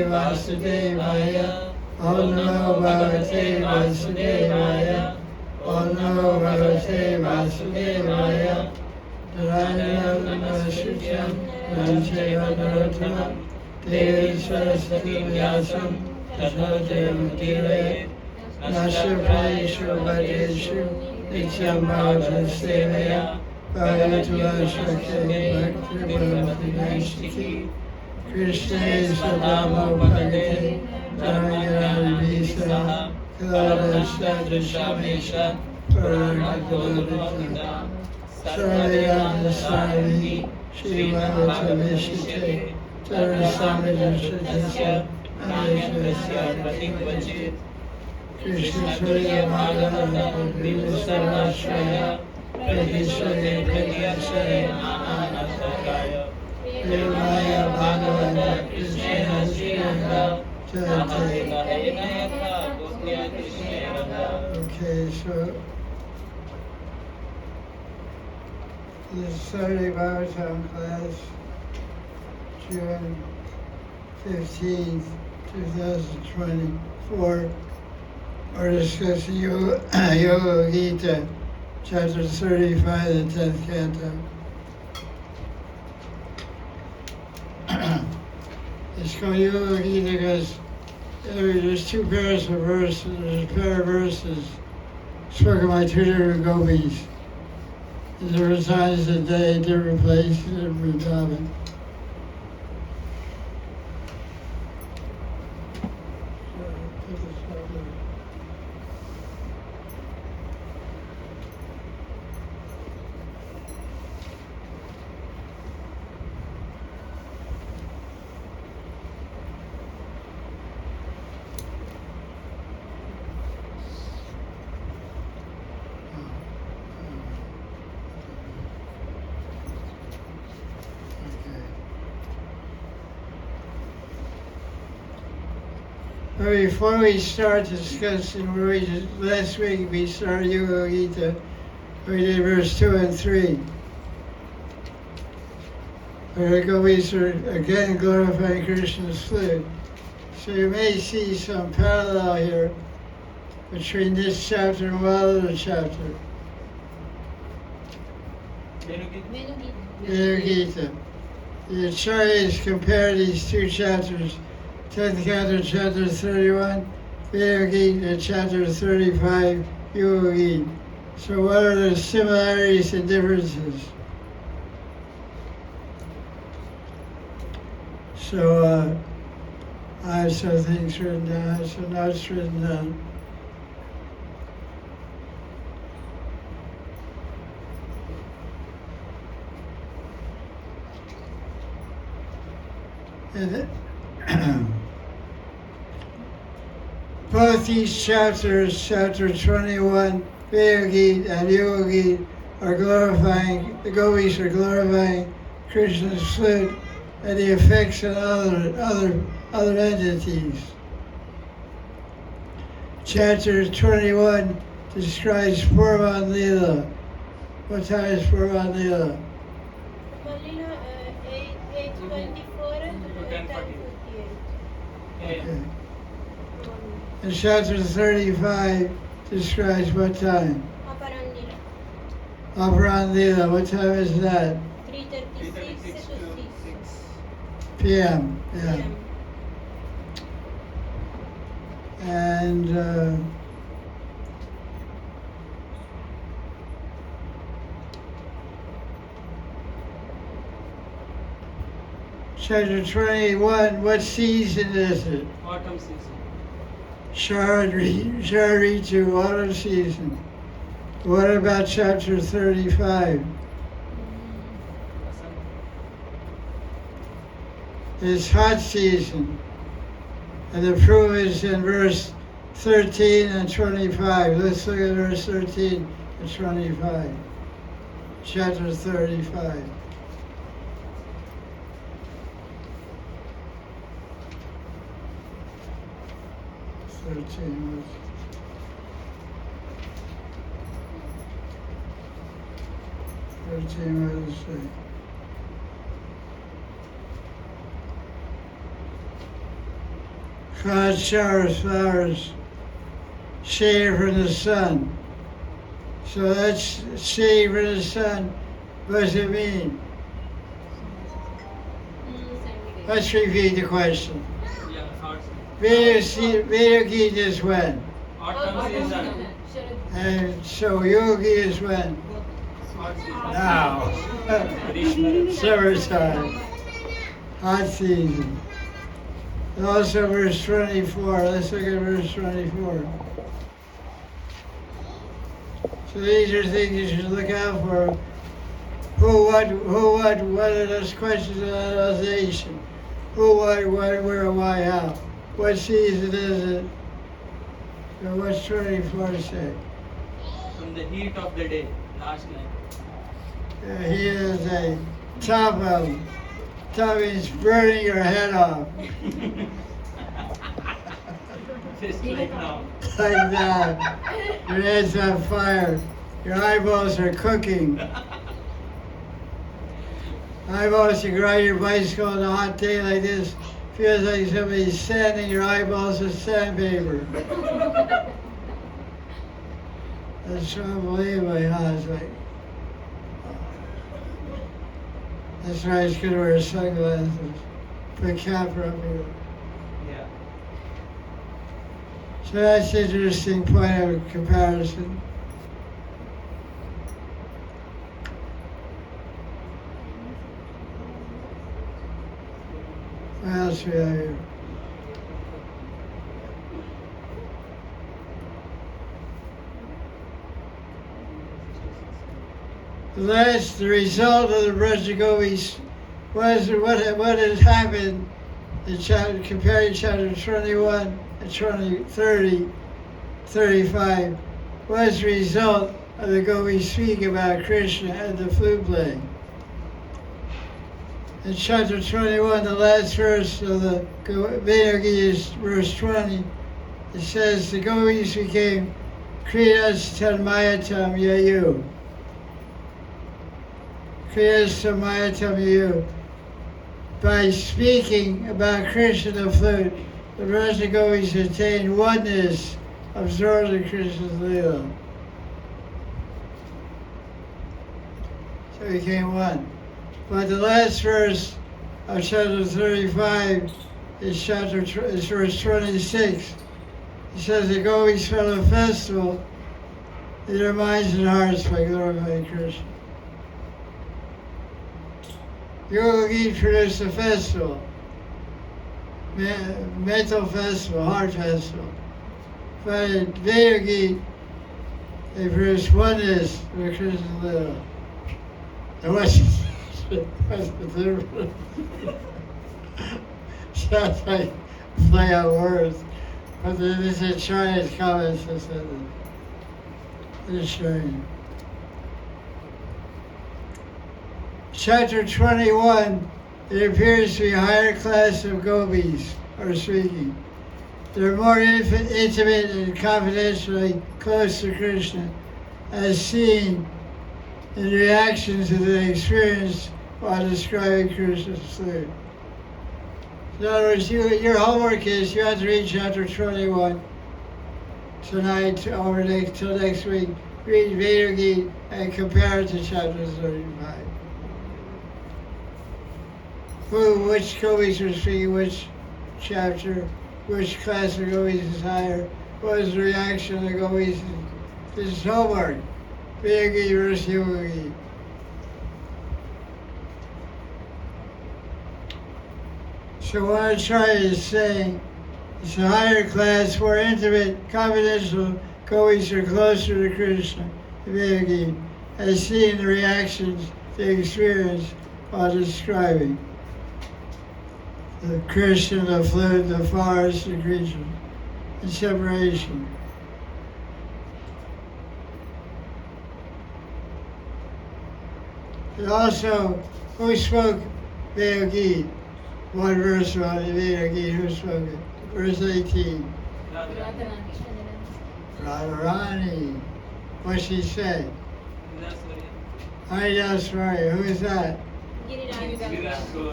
Vasudevaya, Om Namo Bhagavate Vasudevaya, Om Namo Bhagavate Vasudevaya, Dharanam Shutyam, Nancheva Narottamam, Devi Saraswati Vyasam, Tato Jayamudire, Nasha Prayeshu Bhadeshu, Nityam Bhagavata Sevaya, Bhagavata Shakti Bhakti Bhagavati Vaishiki, Krishna Sadama Bhagavate, Dharmagana Visa, Kaladasha Drishamesha, Parakadodita, Sarayana Sari, Shivavata Vishite, Tarasamidashatasya, Anishvasya Pratikvachit, Krishna Surya Madhava, Vilasarashraya, Pradishwari Pradyasaya, Mahanatharaya, Devaya Bhagavata Krishna Sriyanda Jayate. Okay, so this Saturday Bhagavatam class, June 15th, 2024, we're discussing Yoga Gita, chapter 35, the 10th canto. It's called Yoga Gita because there's two pairs of verses, there's a pair of verses spoken by two different gopis. At different times of the day, different places, different topic. But before we start discussing, last week we started Yoga Gita, we did verse 2 and 3. Where the gopis are again glorifying Krishna's flute. So you may see some parallel here between this chapter and one other chapter. Yoga Gita. The acharyas compare these two chapters. 10th canto, chapter 31, Yoga Gita, chapter 35, Yoga Gita. So what are the similarities and differences? So I have some things written down, I have some notes written down. And both these chapters, chapter 21, Yoga Gita and Yoga Gita, are glorifying, the gopis are glorifying Krishna's flute and the effects on other entities. Chapter 21 describes Purvan Lila. What time is Purvan Lila? 8:24 to 10:48. Okay. And chapter 35 describes what time? Aparan Lila. What time is that? 3:36 to 6 PM. Yeah. p.m. And chapter 21, what season is it? Autumn season. Sharitu, autumn season. What about chapter 35? It's hot season. And the proof is in verse 13 and 25. Let's look at verse 13 and 25. Chapter 35. What does it say? clouds, showers, flowers, shade from the sun. So that's shade from the sun. What does it mean? Let's repeat the question. Yeah, hot. Veda Gita is when? Autumn season. And so yogi is when? Hot season. Now. Summertime. Hot season. And also verse 24. Let's look at verse 24. So these are things you should look out for. Who, what are those questions of analyzation? Who, what, where, why, how? What season is it? Or what's 24 say? From the heat of the day, last night. He is a top of. Top means burning your head off. Just like now. Like that. Your head's on fire. Your eyeballs are cooking. Eyeballs, you ride your bicycle on a hot day like this. Feels like somebody's sanding your eyeballs with sandpaper. That's unbelievably hot. It's like, that's why it's good to wear sunglasses. Put a cap up here. Yeah. So that's an interesting point of comparison. What else we have here? The result of the Brajagopis what has happened in comparing chapter 21 and 30, 35, was the result of the gopis speaking about Krishna and the flute playing. In chapter 21, the last verse of the Veda Gita is verse 20. It says, the gopis became Kritas Tanmayatam Yayu. Kritas Tanmayatam Yayu. By speaking about Krishna the flute, the rest of the gopis attained oneness, absorbed in Krishna's Leela. So they became one. But the last verse of chapter 35 is verse 26. It says the gopis held a festival in their minds and hearts by glorifying Krishna. Yoga Gita produced a festival, mental festival, heart festival. But in Veda Gita, they produced oneness with Krishna's Leela. And what's the difference? Sounds like play on words. But this is Chinese comments that said that. Just showing you. Chapter 21, it appears to be a higher class of gopis are speaking. They're more intimate and confidentially close to Krishna, as seen in the reactions that they experienced while describing Krishna's flute. In other words, your homework is you have to read chapter 21 tonight till next week. Read Veda Gita and compare it to chapter 35. Which gopis are speaking, which chapter, which class of gopis is higher, what is the reaction of the gopis? This is homework. Veda Gita versus Yoga Gita. So what I'm trying to say is a higher class, more intimate, confidential gopis are closer to Krishna, the Veda Gita, as seen the reactions they experience while describing the Krishna, the flute, the forest, the creature, and separation. And also, who spoke Veda Gita? One verse on the Veda Gita, who spoke it? Verse 18. Radharani. What she said? Haridaswari. Who is that?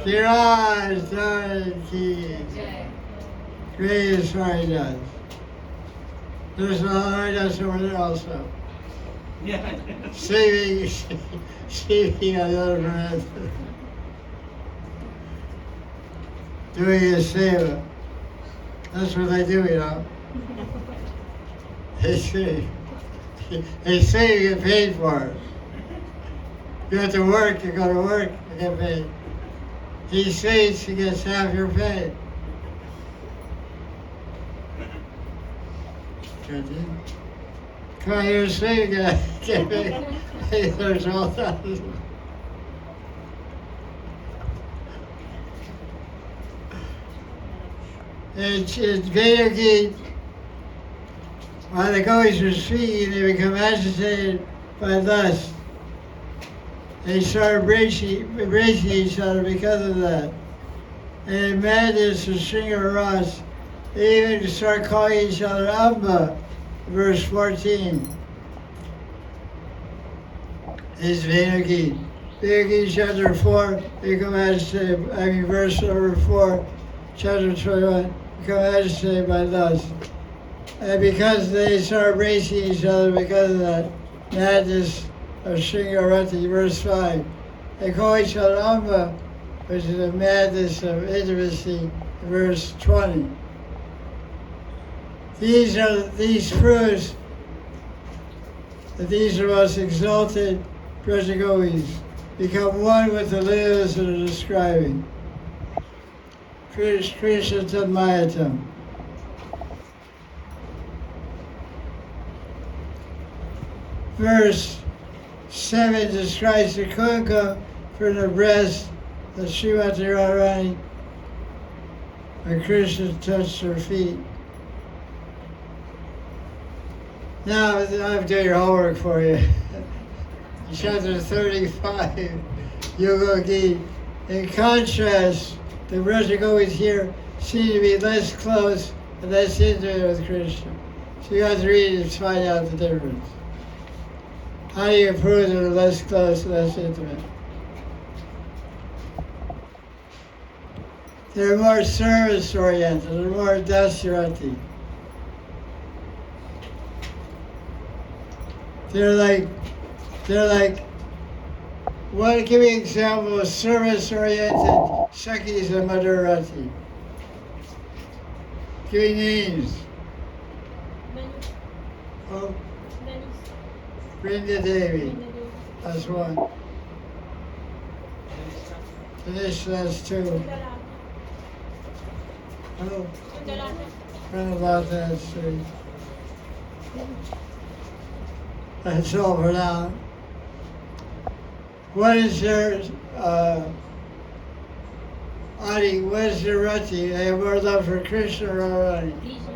Giraj Dharani. Greatest Hari does. There's a Hari does over there also. Yeah. Saving on the other hand. Doing a seva. That's what they do, you know. They say you get paid for it. You have to work, you go to work, you get paid. He says he gets half your pay. Come on here and say you get paid. There's all that. It's Veda Gita. While the gopis are speaking, they become agitated by lust. They start embracing each other because of that. And in madness of Sringer Ras, they even start calling each other Amba, verse 14. Is Veda Gita. Veda Gita chapter 4, they become agitated, verse number 4, chapter 21, become agitated by lust. And because they start embracing each other because of that madness of Sringarati, verse 5, they call each other Amba, which is a madness of intimacy, verse 20. These proofs that these are most exalted Brajagopis become one with the Leelas that are describing. Krishna Tadmayatam. Verse 7 describes the kunkam from the breast of Srimati Radharani when Krishna touched her feet. Now I'm doing your homework for you. Chapter 35, Yugala Gita. In contrast, the Brajagopis here seem to be less close and less intimate with Krishna. So you have to read it to find out the difference. How do you prove they're less close, less intimate? They're more service-oriented, they're more dasarati. They're like, give me an example of service-oriented Sakis and Madhurati. Give me names. Oh, Brinda Devi, that's one. Dinesh, that's two. Oh, Pranabhat, that's three. That's all for now. What is their Adi? What is their rati? They have more love for Krishna or Adi?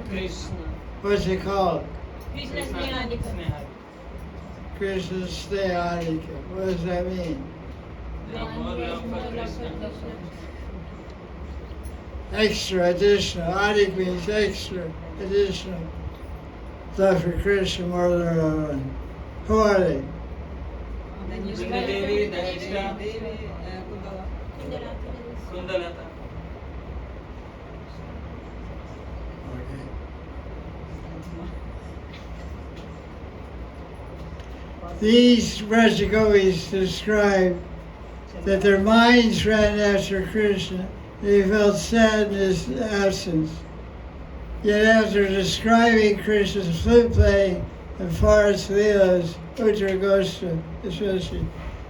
Krishna. What's it called? Krishna Sneha. Krishna Snehadika. What does that mean? They have more love for Krishna. Extra, additional. Adik means extra, additional. Love for Krishna more than Adi. Who are they? Brinda Devi, Dhanishtha, Kundalata. Okay. These Brajagopis describe that their minds ran after Krishna. They felt sad in his absence. Yet after describing Krishna's flute playing and forest leelas, Uttaragosha especially,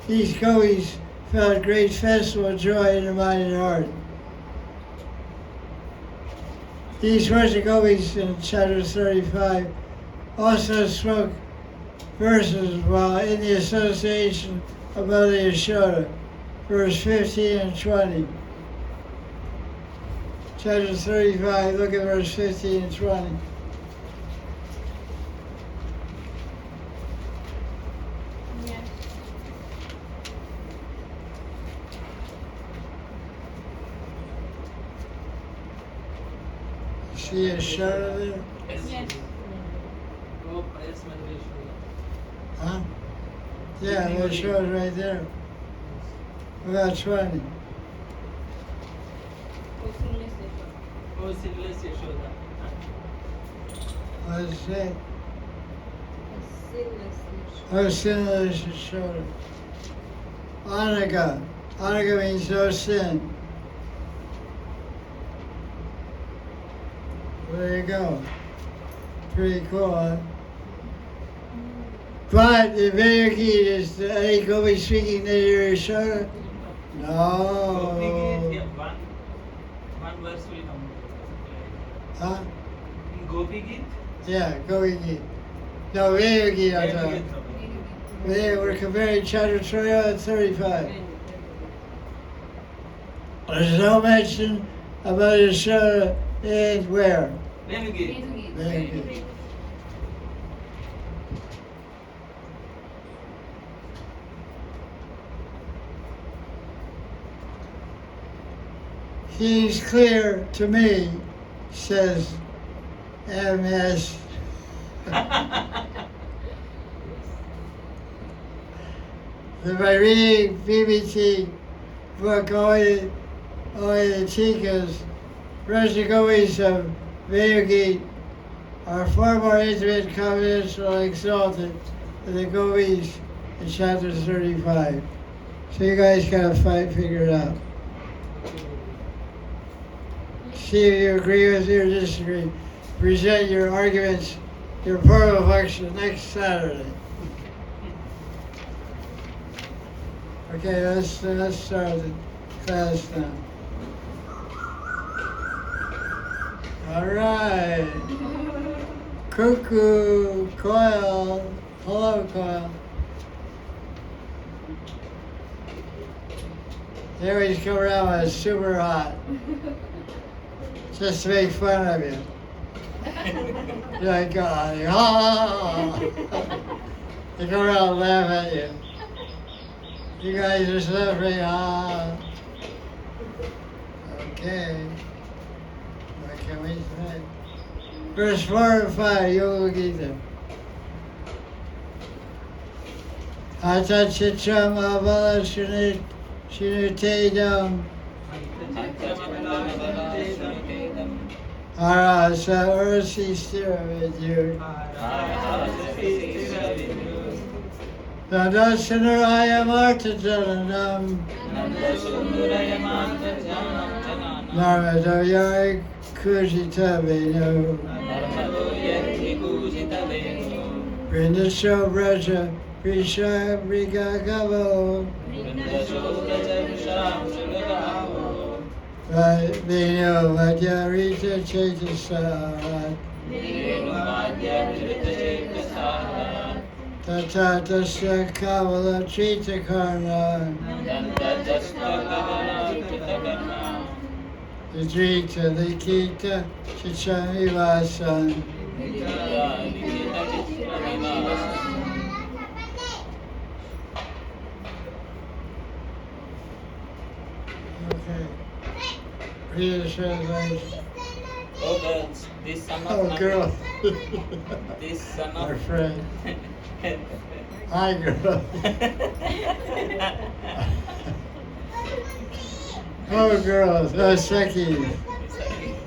these gopis felt great festival joy in their mind and heart. These Brajagopis in chapter 35 also spoke verses while in the association of Mother Yashoda, verse 15 and 20. Chapter 35, look at verse 15 and 20. Yeah. See Yashoda there? Yes. Gopal, yes, Madhureshwari. Huh? Yeah, Yashoda's right there. About 20. Oh, sinless Yashoda. What does it say? Sinless. Oh, sinless Yashoda. Anaga. Anaga means no sin. There you go. Pretty cool, huh? But the Vedic is the Gopi speaking to your Yashoda? Gopi Gita, No. yeah, one verse will come. Huh? In Gopi Gita, Yeah, Gopi Gita. No, Vedic Gita. I'm talking. We're comparing chapter 21 and 35. There's no mention about Yashoda in where? Vedic Gita. Vedic Gita. Seems clear to me, says MS. That by reading BBT book, only the Chikas, Rajagopis of Vedic Gita are far more intimate, confidential, and exalted than the Gopis in chapter 35. So you guys gotta figure it out. See if you agree with me or disagree. Present your arguments, your purple function next Saturday. Okay, let's start the class now. All right. Cuckoo, Coil. Hello, Coil. They always come around when it's super hot. Just to make fun of you. You're like, ah. They come around and laugh at you. You guys are suffering, ah. Okay. What can we say? Verse 4 and 5, Yoga Gita. Ata chitram avala shinutedam. Arasa ursi stiravidyur. Nadasunaraya martajanam. Narmadayai kujita venu. Vrindasho braja prisha brigagavo. Venu vadyarita chetasarat. Tatatasya kavala tritakarna. Vidrita likita chichamivasan. Okay. Read the translation. Oh girls, this son of Oh, Nanda- girl. This son Our of friend. Hi, girl. Oh, girls. Oh, Seki.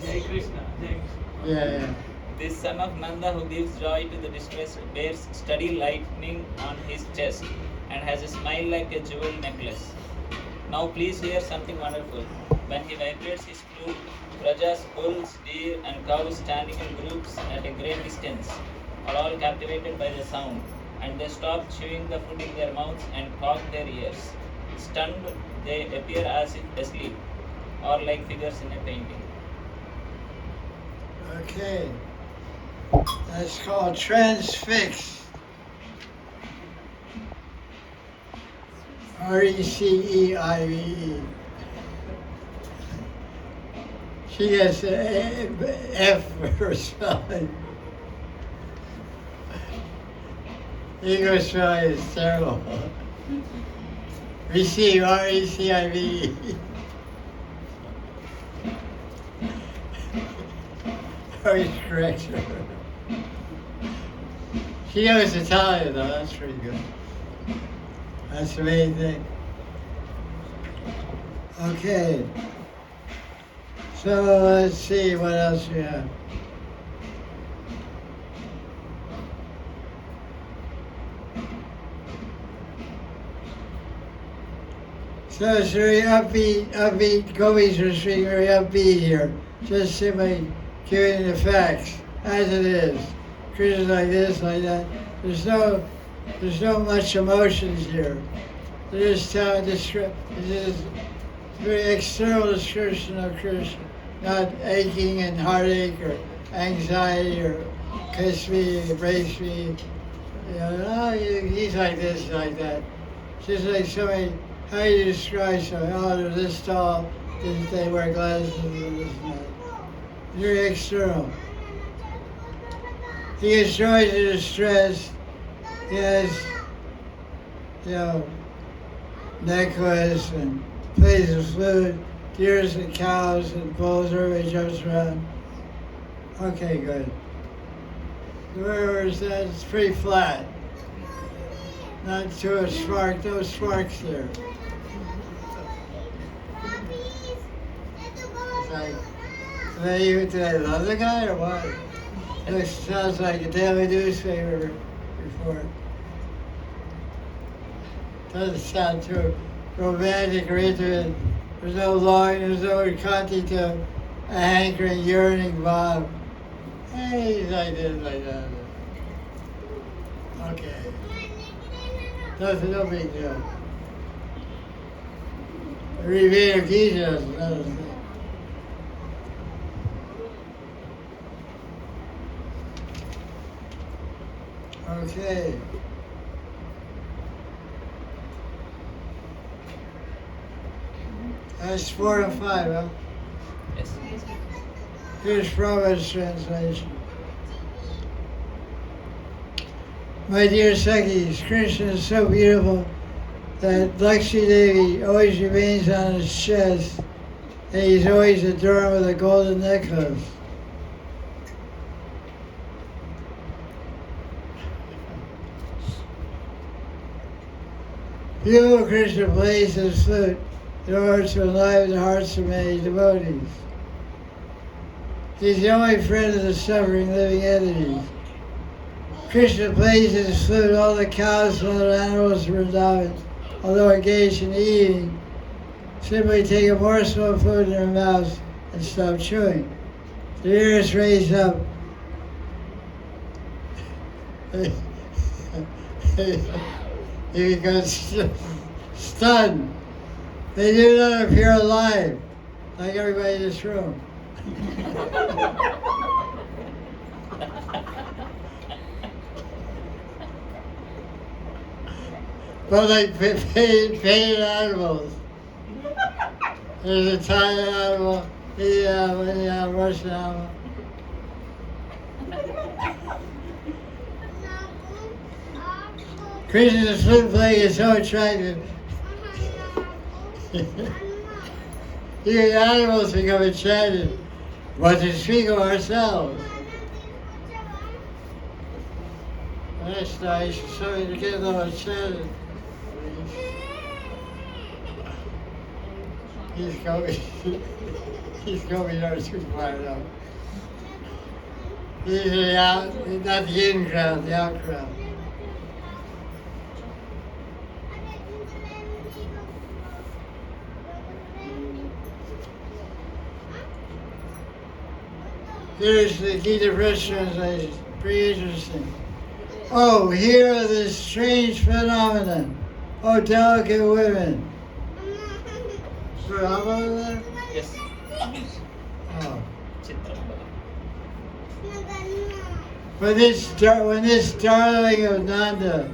Jai Krishna, Jai Krishna. Yeah. This son of Nanda who gives joy to the distressed bears steady lightning on his chest and has a smile like a jewel necklace. Now please hear something wonderful. When he vibrates his flute, Rajas, bulls, deer and cows standing in groups at a great distance are all captivated by the sound, and they stop chewing the food in their mouths and cock their ears. Stunned, they appear as if asleep, or like figures in a painting. Okay. That's called transfix. RECEIVE. She gets an F for spelling. English spelling is terrible. Receive, RECIVE. Always correct her. She knows Italian though, that's pretty good. That's the main thing. Okay. So let's see what else we have. So it's very upbeat. Gopis are speaking very upbeat here. Just simply giving the facts as it is. Krishna's like this, like that. There's no much emotions here. They're just telling it's just very external description of Krishna, not aching and heartache or anxiety or kiss me, embrace me. You know, oh, he's like this, he's like that. Just like somebody. How do you describe something? Oh, they're this tall, they wear glasses and this and that. Very external. He enjoys the distress. He has, necklace and plays the flute, deers and cows and bulls, everybody jumps around. Okay, good. Where is that? It's pretty flat. Not too much spark, no sparks there. Did I love the guy or what? It sounds like a daily newspaper report. Doesn't sound too romantic or intimate. There's no line, there's no content to a hankering, yearning Bob. Hey, he's like this, like that. Okay. No big deal. Reveal Gitas, another thing. Okay. That's 4 and 5, huh? Yes. Here's Prabhupada's translation. My dear Sakhis, Krishna is so beautiful that Lakshmi Devi always remains on his chest, and he's always adorned with a golden necklace. Beautiful Krishna plays his flute in order to enliven the hearts of many devotees. He's the only friend of the suffering living entities. Krishna plays his flute, all the cows and other animals of Vrindavan, although engaged in eating, simply take a morsel of food in their mouths and stop chewing. Their ears raise up. He becomes stunned. They do not appear alive, like everybody in this room. But like painted animals. There's a Italian animal, a Russian animal. Krishna's flute playing is so attractive. Even animals become enchanted. But to speak of ourselves. That's nice. Something to get a little enchanted. He's going there too far now. He's not the in crowd, the out crowd. Here's the Gita Press translation. Pretty interesting. Oh, here are this strange phenomenon. Oh, delicate women. So, how about that? Yes. Oh. Chitra. When this darling of Nanda,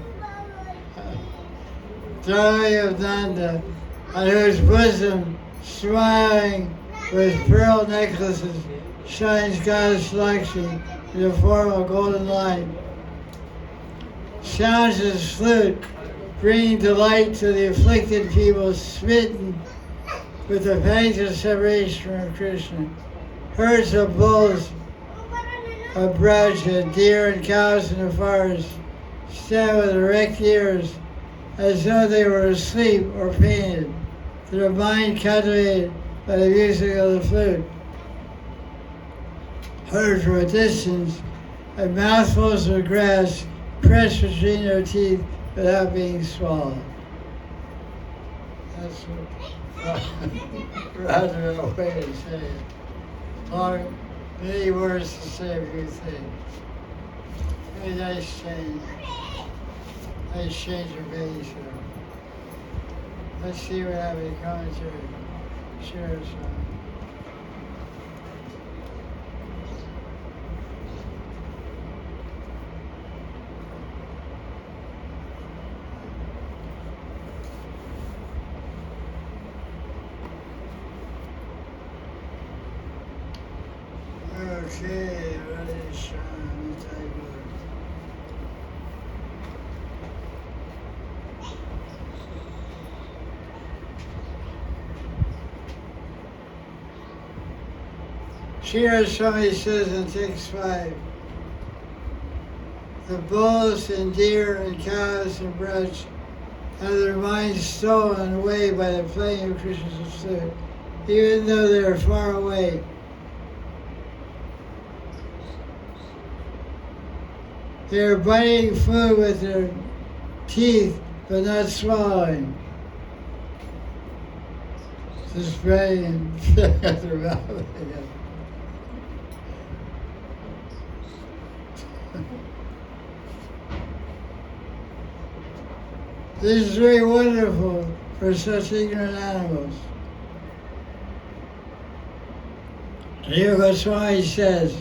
on whose bosom, smiling with pearl necklaces, shines Goddess Lakshmi in the form of golden light, sounds his flute, bringing delight to the afflicted people smitten with the pangs of separation from Krishna. Herds of bulls of Braja, deer and cows in the forest, stand with erect ears as though they were asleep or painted, their mind captivated by the music of the flute. heard from a distance, and mouthfuls of grass pressed between their teeth without being swallowed. That's rather a way to say it. Long, many words to say a few things. Very nice change. Nice change of base here. Let's see what have any commentary. Share some. Okay, ready, Sean, let's take a look. Shira Swami says in text 5, the bulls and deer and cows and brats have their minds stolen away by the playing of Krishna's flute, even though they are far away. They are biting food with their teeth, but not swallowing. Just spraying and filling out their mouth again. This is very wonderful for such ignorant animals. Yugala Swami says,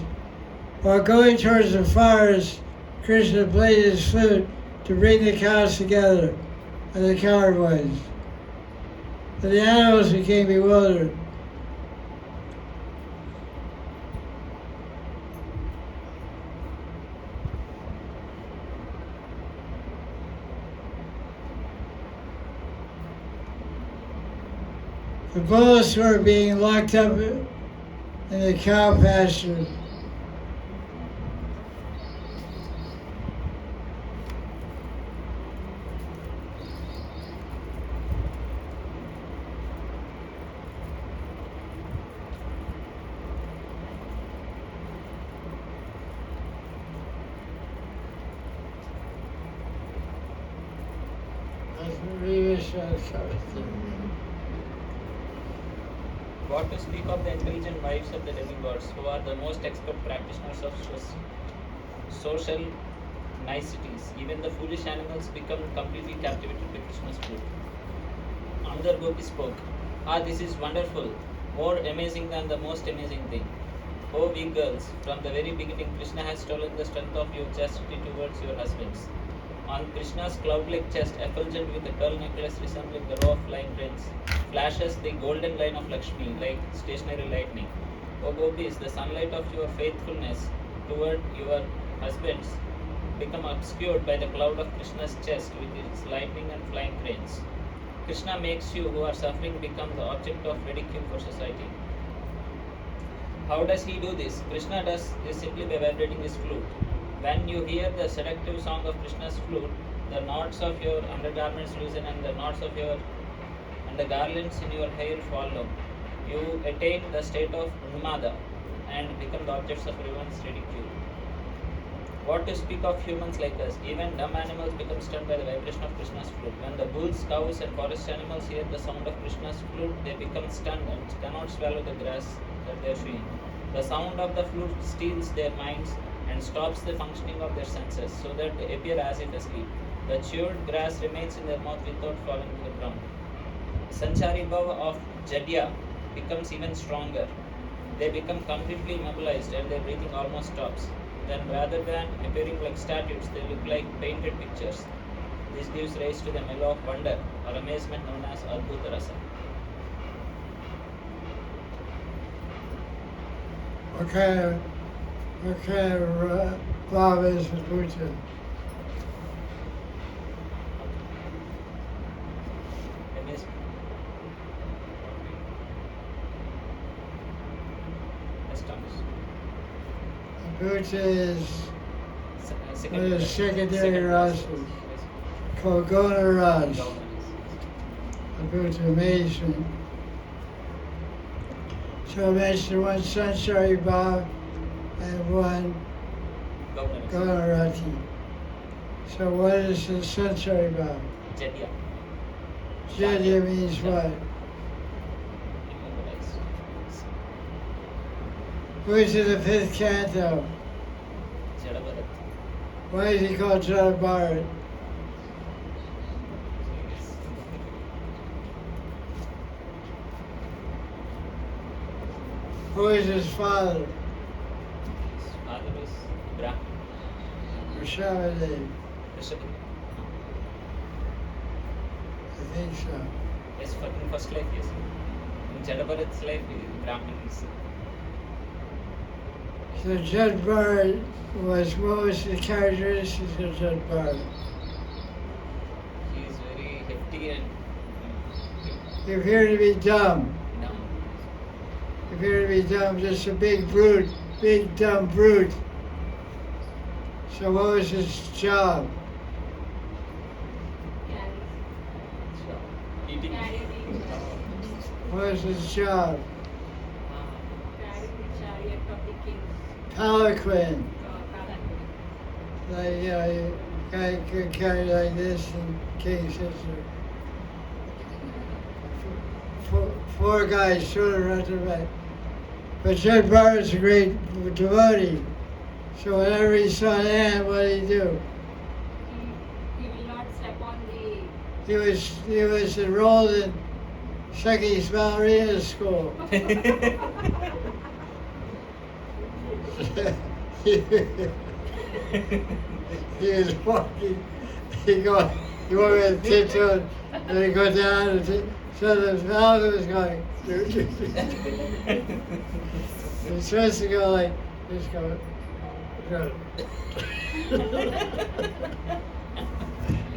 while going towards the forest, Krishna played his flute to bring the cows together and the cowboys. But the animals became bewildered. The bulls were being locked up in the cow pasture. What to speak of the intelligent wives of the demigods, who are the most expert practitioners of social niceties. Even the foolish animals become completely captivated by Krishna's flute. Another gopi spoke, this is wonderful, more amazing than the most amazing thing. Oh, we girls, from the very beginning, Krishna has stolen the strength of your chastity towards your husbands. On Krishna's cloud-like chest, effulgent with a pearl necklace resembling the row of flying prints, flashes the golden line of Lakshmi like stationary lightning. O gopis, the sunlight of your faithfulness toward your husbands become obscured by the cloud of Krishna's chest with its lightning and flying cranes. Krishna makes you who are suffering become the object of ridicule for society. How does he do this? Krishna does this simply by vibrating his flute. When you hear the seductive song of Krishna's flute, the knots of your undergarments loosen and the the garlands in your hair follow. You attain the state of Unmada and become the objects of everyone's ridicule. What to speak of humans like us? Even dumb animals become stunned by the vibration of Krishna's flute. When the bulls, cows, and forest animals hear the sound of Krishna's flute, they become stunned and cannot swallow the grass that they are chewing. The sound of the flute steals their minds and stops the functioning of their senses, so that they appear as if asleep. The chewed grass remains in their mouth without falling to the ground. Sanchari Bhava of Jadya becomes even stronger. They become completely immobilized and their breathing almost stops. Then rather than appearing like statues, they look like painted pictures. This gives rise to the mellow of wonder or amazement known as Adbhuta Rasa. What kind of love is Adbhuta? Adbhuta is the secondary rasas called Gona Ras. Adbhuta, amazement. So I mentioned one Sanchari Bhav and one Governor. Gaunarati. So what is the Sanchari Bhav? Jadya. Jadya means what? Immobilized. Who is in the fifth canto? Jadabharat. Why is he called Jadabharat? Who is his father? His father is Brahman. Rishabhadev. Rishabh. I think so. Yes, in first life, yes. In Jadabharat's life, Brahman is. So Jadabharat was, what was the characteristics of Jadabharat? He is very hefty and He appeared to be dumb. dumb. He appeared to be dumb, just a big brute, big dumb brute. So what was his job? Eating. What was his job? Carried the chariot of the king. Palanquin. Palanquin. Like, you know, you guy could carry like this and king sister. Four guys shoulder right to right. But Jadabharat is a great devotee. So whenever he saw an ant, what did he do? He will not step on the. He was enrolled in Shaki's ballerina school. He was walking. He went with tiptoe, and he go down, and so the falcon was going. He's supposed to go like this, go.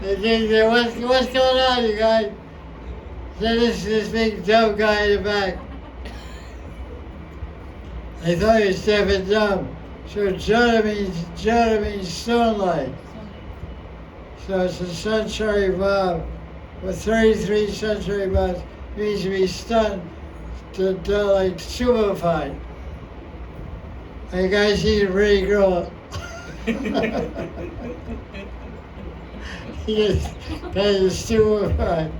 The king said, what's going on, you guys? Said, this big dumb guy in the back. I thought he was deaf and dumb. So Jada means stone-like. So it's a Sanchari Bhav. With 33 Sanchari Bhavs, means to be stunned, to like stupefied. Hey guys, he's a pretty girl. He is kind of stupefied.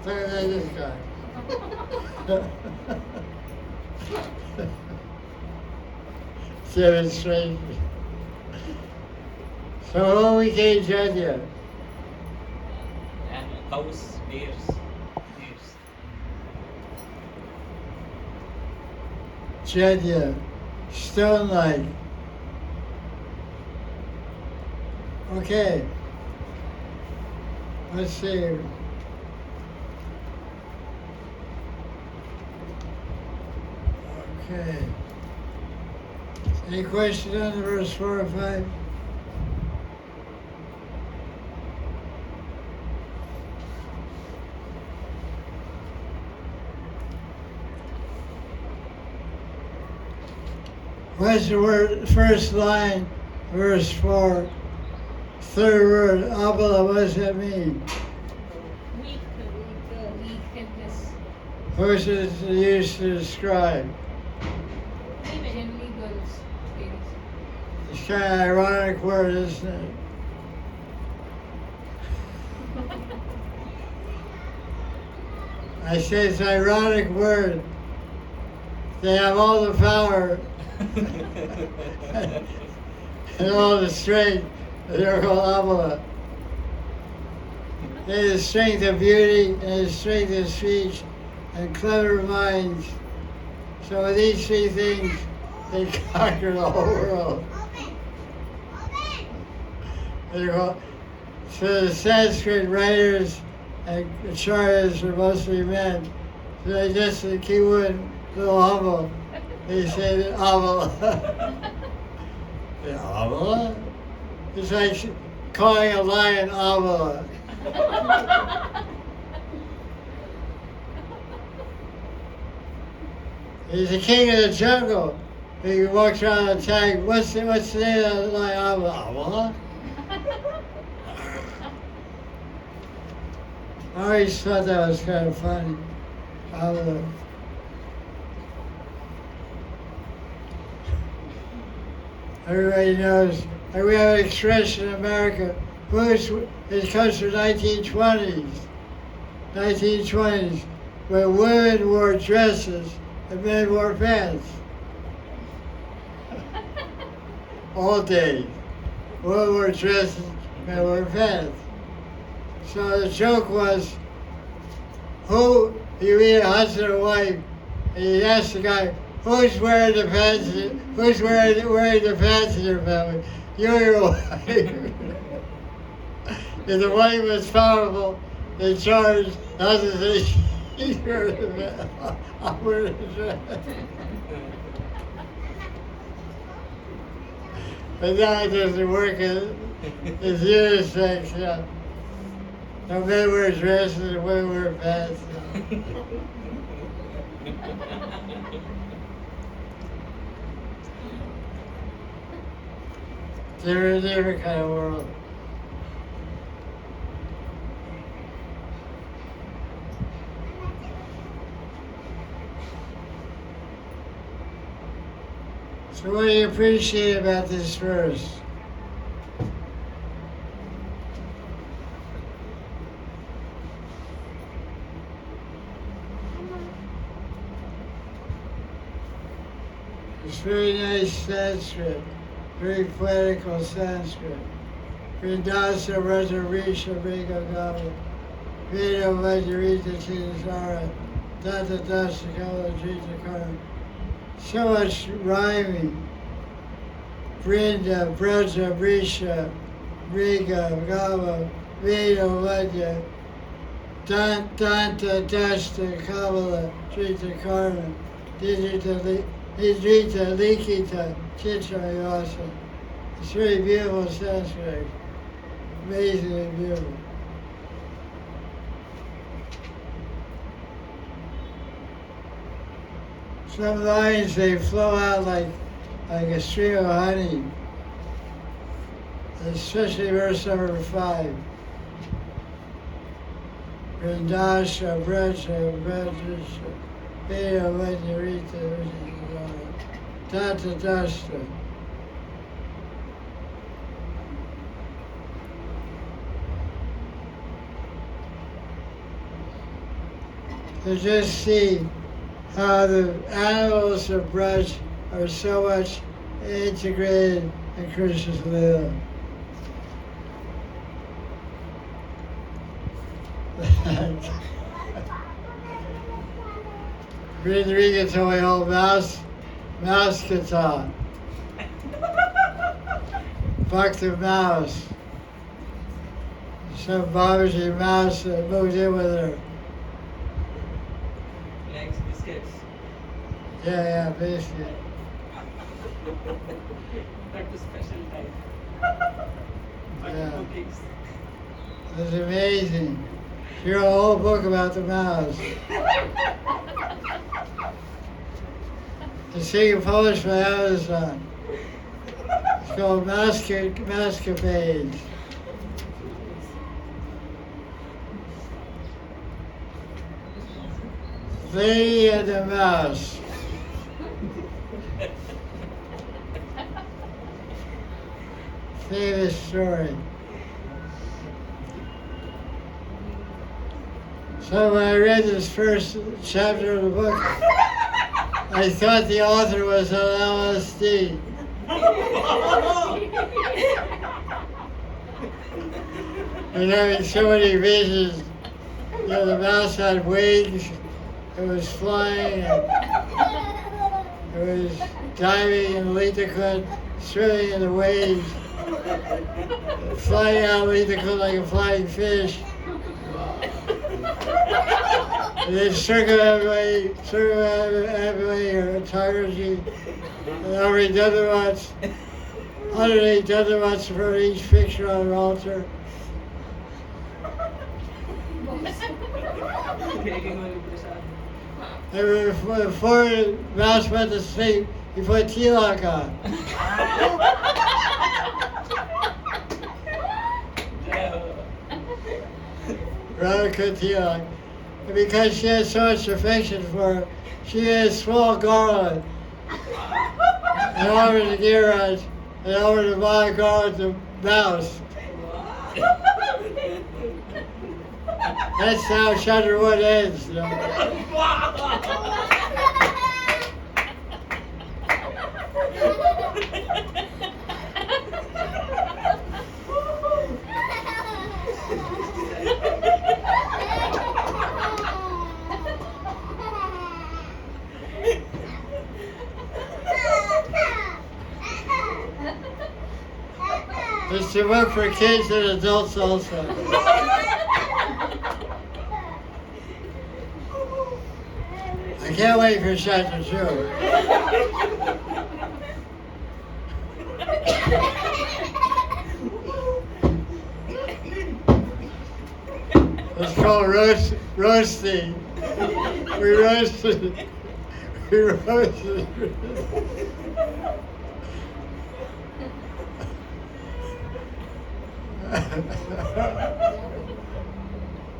Look at this guy. Demonstration. So who became Jadya? And cows, bears. Jadya, stone-like. Okay. Let's see. Okay. Any questions on the verse 4 or 5? What's the word, first line, verse 4, third word, abala, what does that mean? Weakness. Who is it used to describe? Generally girls. It's kind of an ironic word, isn't it? I say it's an ironic word. They have all the power and all the strength. They're called abala. They have the strength of beauty and the strength of speech and clever minds. So with these three things, they conquer the whole world. So the Sanskrit writers and acharyas are mostly men. So they just keep one little humble. They say that abala. The abala? It's like calling a lion abala. He's the king of the jungle. He walks around the tank. What's the name of the lion? Abala? I always thought that was kind of funny. Everybody knows. And we have an expression in America, it comes from 1920s, where women wore dresses and men wore pants. All day. Women wore dresses, men wore pants. So the joke was, you meet a husband and wife, and you ask the guy, who's wearing the pants? Who's wearing the pants in your family? You or your wife. If the wife was powerful, in charge, the husband said, she's wearing the pants. I'm wearing the pants. But now it doesn't work. It's unisex, yeah. No men wear dresses and women wear pants. They're a different kind of world. So what do you appreciate about this verse? It's very nice Sanskrit, very poetical Sanskrit. Vrindasa Rajarisha Megagava, Veda Vajrita Chidasara, Tata Dasakala Jitakara. So much rhyming. Vrinda, Braja, Risha, Riga, Gava, Veda Vajra, Danta, Dasta, Kabbalah, Jita Karma, Nidrita, Likita, Chitra Yasa. It's very beautiful Sanskrit. Amazingly beautiful. Some lines, they flow out like a stream of honey. Especially verse number 5. Vrindasha, Braja, Vrajasha, Veda, Vajrita, Tata, Dasta. To just see how the animals of Braj are so much integrated in Krishna's Leela. Rinriga told me old mouse Kata. Fucked the mouse. Some Babaji mouse that moved in with her. Likes biscuits. Yeah, basically. That's a special type. Yeah. Cookies. It was amazing. She wrote a whole book about the mouse. It's being published by Amazon. It's called Mascapades. Lady and the Mouse. Famous story. So when I read this first chapter of the book, I thought the author was on LSD. And having so many visions, the mouse had wings, it was flying, and it was diving in Litakut, swimming in the waves, flying out Litakut like a flying fish. And then circumambulating her entirety, and every Dandavats, 108 Dandavats for each picture on an altar. And before the mouse went to sleep, he put tilak on. Radhika tilak. And because she had so much affection for him, she made a small garland and offered to Giras and over the Bhagavad the mouse. That's how chapter 1 ends. You know? It's to work for kids and adults also. I can't wait for chapter 2. It's called roasting. We roasted. We roasted.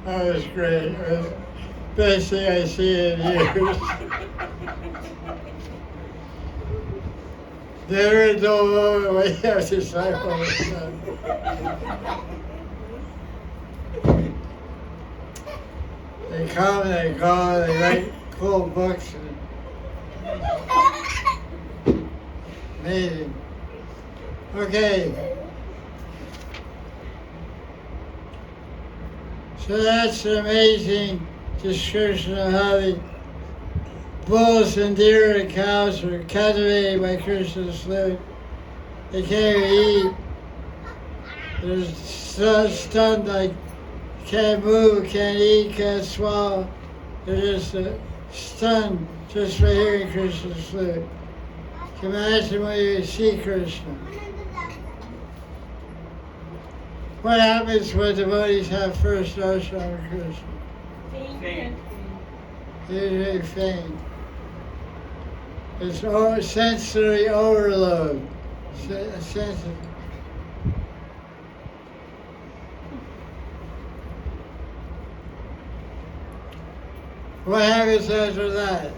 That was great. It was the best thing I see in years. There is no moment when you have disciples. They come, they go, they write cool books. Amazing. Okay. So that's an amazing description of how the bulls and deer and cows were captivated by Krishna's flute. They can't even eat. They're so stunned, like can't move, can't eat, can't swallow. They're just stunned just by hearing Krishna's flute. Can you imagine when you see Krishna? What happens when devotees have first darshan of Krishna? Faint. Usually faint. It's sensory overload. Sensory. What happens after that?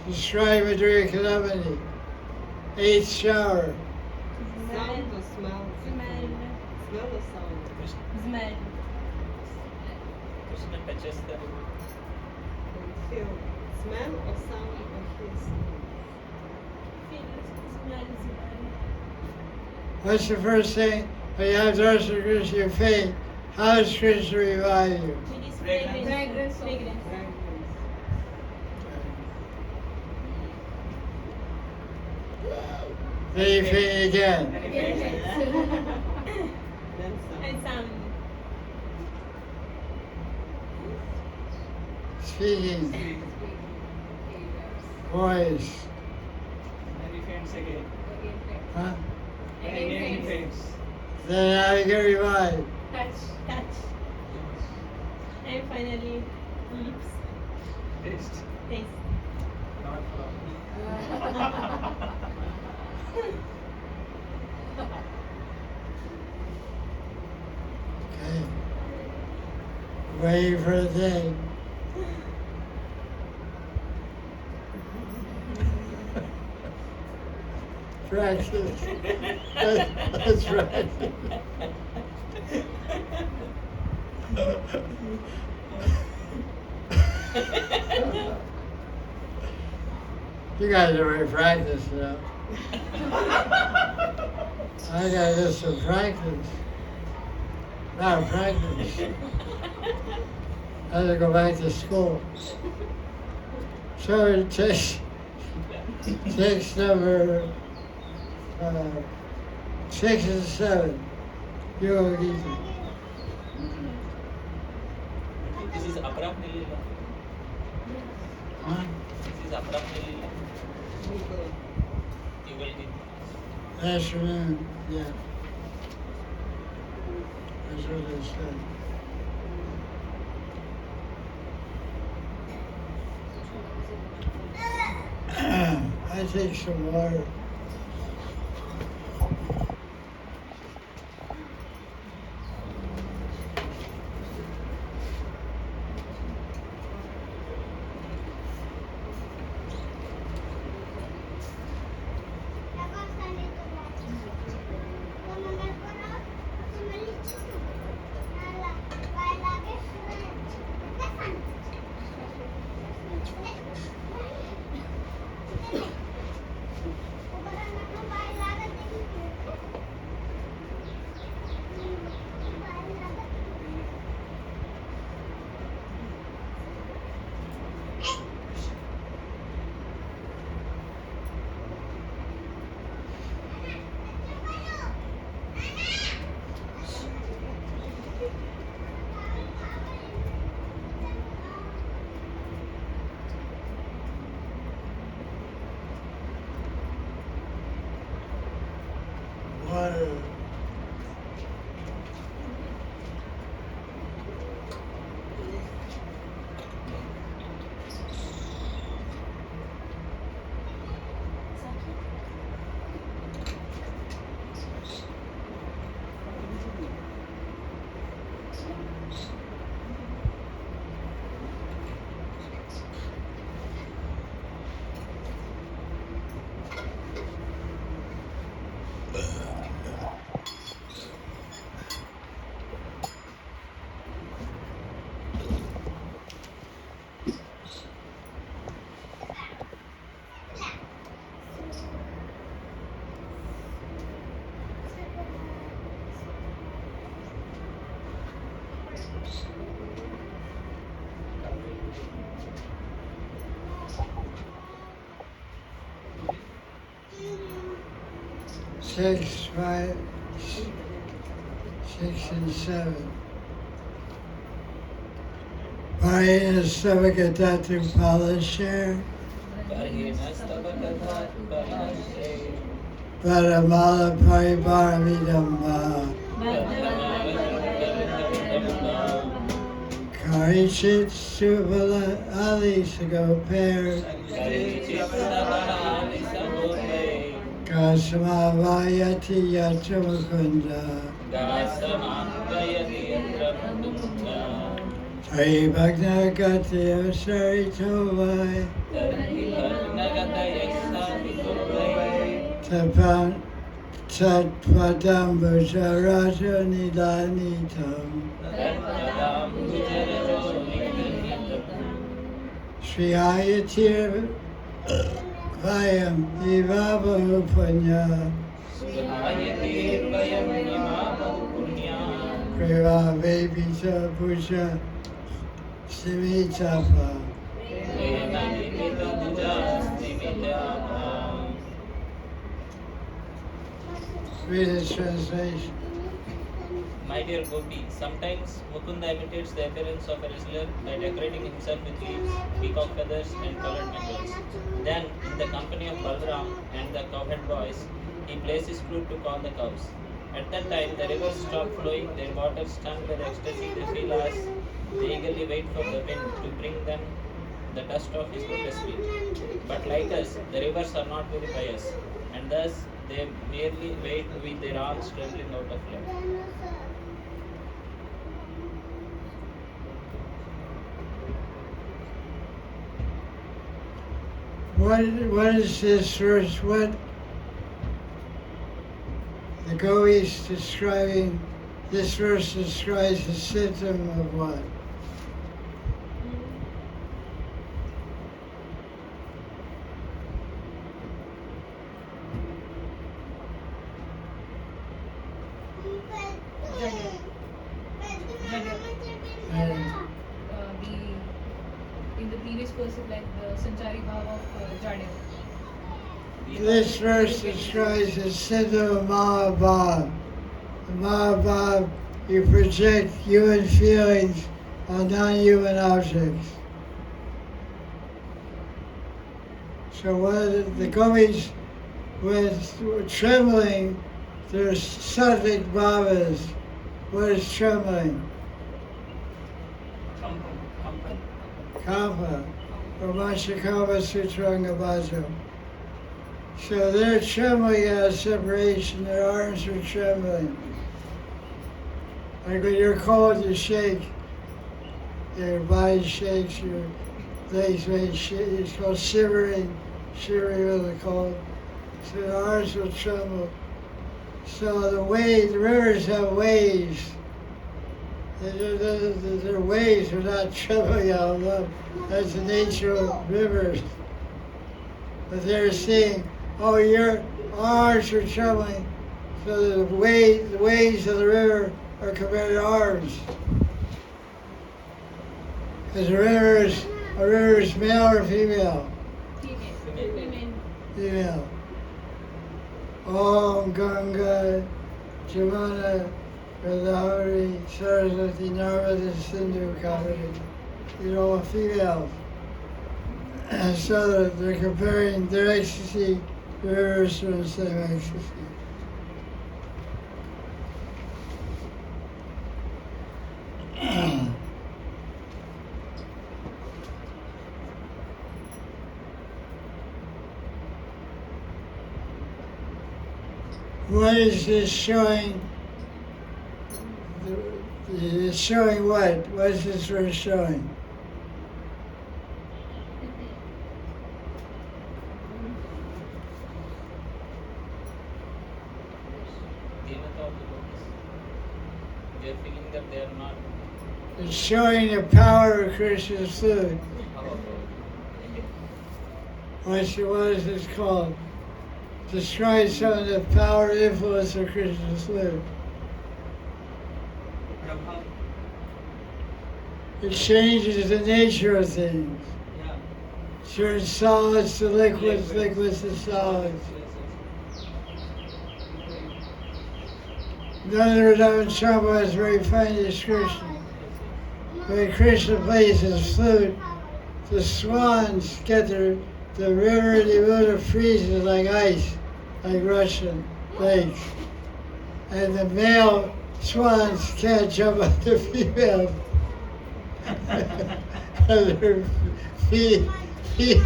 Describe a drink Kadamini. Eighth shower. Sound or smell? Smell. Smell or sound? Smell. Krishna touches the And feel. Smell or sound or hear sound? Smell. What's the first thing when you have darshan of Krishna? You faint. How does Krishna revive you? It is fragrance. Fragrance. Fragrance. Then you faint again. Then sound. And sound. Speaking. Voice. and he faints again. Huh? And again he faints. Then how you get revived? Touch. And finally, lips. Taste. Taste. Not Okay. Waiting for a day. Practice. That's right. You guys are in practice now. I gotta do some practice. Not practice. I have to go back to school. So it takes number 6 and 7. Yoga Gita. This is Aparapni Leela. Huh? This is Aparapni Leela. Yugala. Yugala Gita. Afternoon, yeah. That's what they said. I take some water. Water. Six, 5, 6 and 7. Parayana Savakatatu Palashare, Paramala Pariparamidamba, Karichit Subala Ali Sagoper, Kasamavayati Yatravakunda, Hari Bhagna Gati Asari Tovai, Tapan Tatpadam Bhajaraja Nidanitam, Sri Ayatir Vayam Ivava Upanya, Kriva Vebita Puja Simitapa. Read the translation. My dear Gopi, sometimes Mukunda imitates the appearance of a wrestler by decorating himself with leaves, peacock feathers, and colored mangoes. Then, in the company of Balram and the cowhead boys, he plays his flute to call the cows. At that time, the rivers stop flowing, their waters stunned by the ecstasy they feel as they eagerly wait for the wind to bring them the dust of his lotus feet. But like us, the rivers are not very pious, and thus they merely wait with their arms trembling out of love. What is this verse? What the Gopis describing? This verse describes the symptom of what? In the previous verse, like the Sanchari Bhav of Jadya. This verse describes the symptom of Mahabhav. The Mahabhav, you project human feelings on non-human objects. So when the Gopis were trembling, their sattvic bhavas. What is trembling? Kampa, or Mashakava Sutranga Bhajo. So they're trembling out of separation, their arms are trembling. Like when you're cold, you shake, your body shakes, your legs may shake, it's called shivering with the cold. So the arms will tremble. So the rivers have waves. Their waves are not trembling out of love. That's the nature of rivers. But they're seeing, oh, your arms are troubling, so the waves of the river are compared to arms. Because a river is male or female? Female. Female. Om Ganga Jamuna Radhauri Saraswati Narmada Sindhu Kaveri. You know, females. And so they're comparing their ecstasy, the rivers from the same ecstasy. What is this showing? It's showing what? What is this verse showing? They're feeling that they are not. It's showing the power of Krishna's food. What is this called? Describe some of the power and influence of Krishna's food. It changes the nature of things. Turns solids to liquids, liquids to solids. None of the Chamba has very fine description. When Krishna plays his flute, the swans get the river and the water freezes like ice, like Russian lakes. And the male swans can't jump on the females. Their feet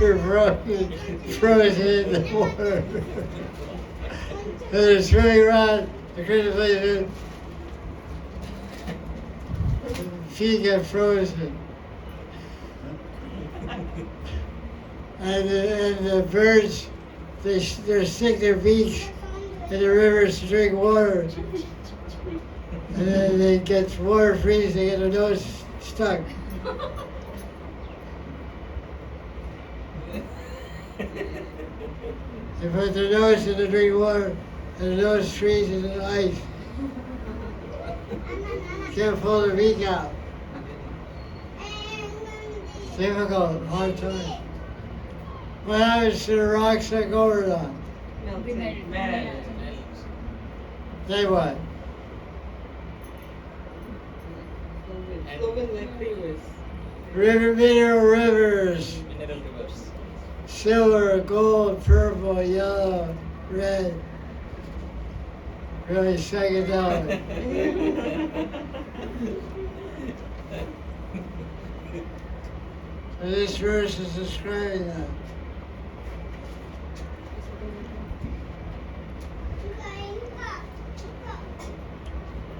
are frozen in the water. And they're swimming around, the Krishna plays flute. Feet get frozen. And the birds, they stick their beaks in the rivers to drink water. And then they get water freeze, they get their nose stuck. They put their nose in the drink water, and the nose freezes in ice. Can't pull their beak out. Difficult, hard time. What happens to the rocks that go over them? They what? Flowing like rivers. Mineral rivers. Mineral rivers. Silver, gold, purple, yellow, red. Really psychedelic. So this verse is describing that.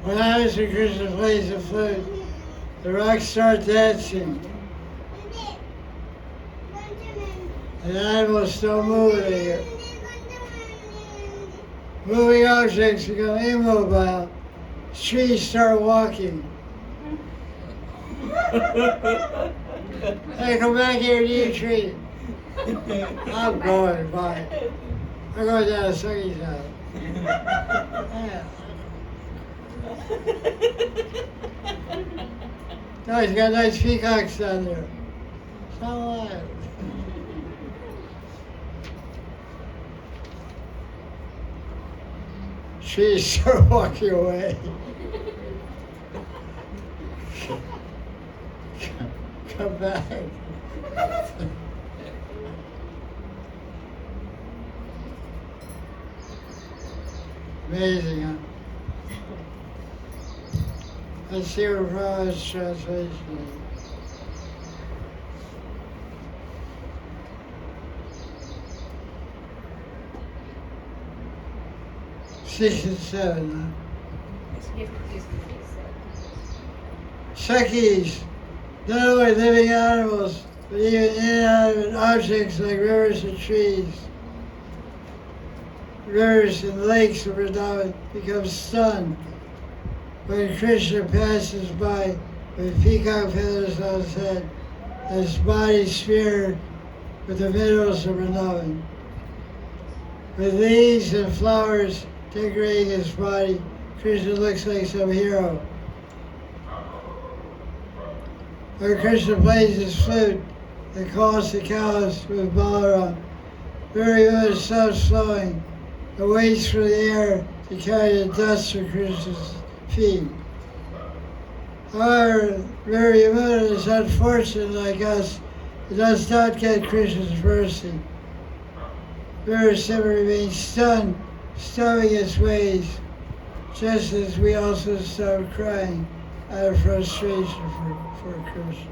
When happens when Krishna plays the flute, the rocks start dancing. And the animals don't move anymore. Moving objects become immobile. Trees start walking. Hey, come back here, you tree. I'm going, bye. I'm going down to Sucky's house. Yeah. No, he's got nice peacocks down there. It's not alive. Trees start walking away. Come back. Amazing, huh? Let's see what Maharaj's translation is. 6 and 7, huh? Yes, yes. Sakis, not only living animals, but even inanimate objects like rivers and trees. Rivers and lakes of Vrindavan become stunned when Krishna passes by with peacock feathers on his head and his body smeared with the minerals of Vrindavan. With leaves and flowers decorating his body, Krishna looks like some hero. Where Krishna plays his flute and calls the cows with Balaram, very Yamuna stops flowing and waits for the air to carry the dust from Krishna's feet. However, River Yamuna is unfortunate like us. It does not get Krishna's mercy. River simply remains stunned, stopping its ways, just as we also stop crying out of frustration for Krishna.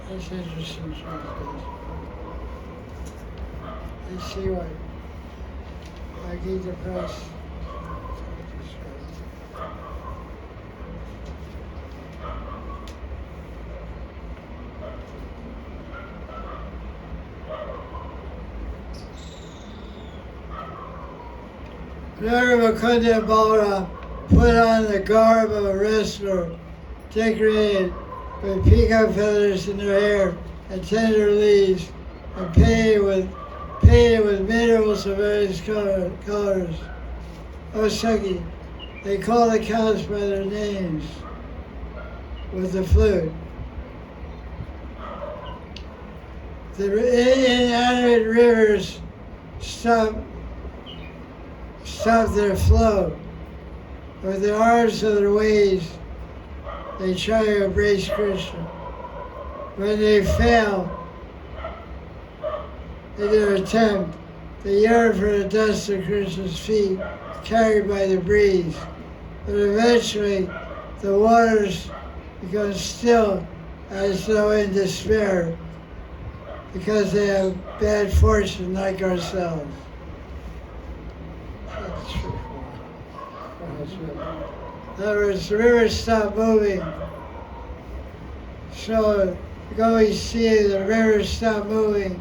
That's interesting. Let's see what Gita Press. Whenever Mukunda and Balaram put on the garb of a wrestler, decorated with peacock feathers in their hair and tender leaves, and painted with minerals of various colors. Oh, Saki, they call the cows by their names with the flute. The inanimate rivers stop their flow. With the arms of their waves, they try to embrace Krishna. When they fail in their attempt, they yearn for the dust of Krishna's feet carried by the breeze. But eventually, the waters become still as though in despair because they have bad fortune like ourselves. That's true. In other words, the rivers stop moving. So you go and see the rivers stop moving.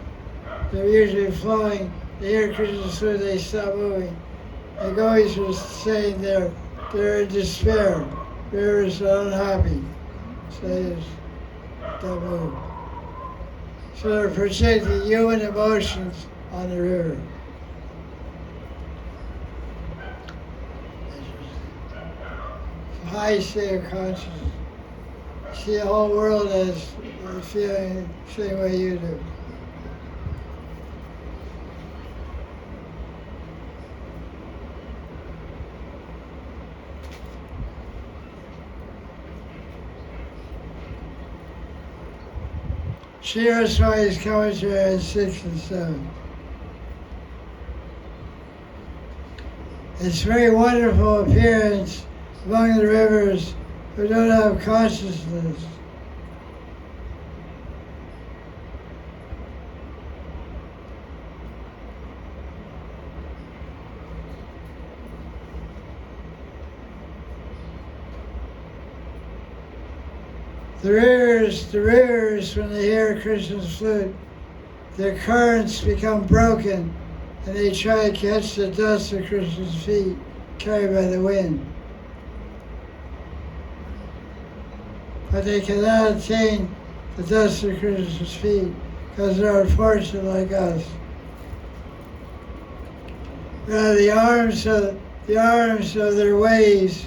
They're usually flowing. They hear Krishna's flute, they stop moving. And Gopis was saying they're in despair. Rivers are unhappy. So they just don't move. So they're projecting human emotions on the river. High state of consciousness. See the whole world as feeling the same way you do. Shri Swami's commentary on 6 and 7. Its very wonderful appearance among the rivers who don't have consciousness. The rivers, when they hear Krishna's flute, their currents become broken and they try to catch the dust of Krishna's feet carried by the wind. But they cannot attain the dust of Krishna's feet because they're unfortunate like us. Now the arms of their waves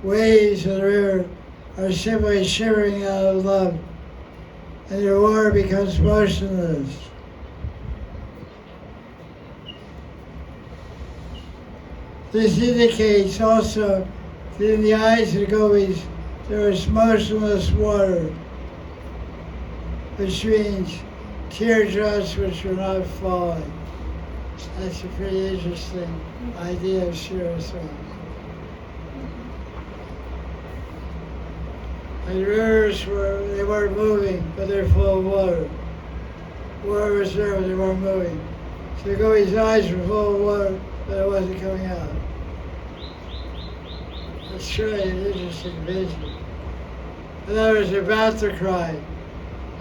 of the river, are simply shivering out of love, and their water becomes motionless. This indicates also that in the eyes of the Gopis, there is motionless water, which means teardrops which are not falling. That's a pretty interesting idea of Shri Swami. And the rivers they weren't moving, but they're full of water. Water was there, but they weren't moving. So the Gopis' eyes were full of water, but it wasn't coming out. That's really an interesting vision. In other words, they're about to cry,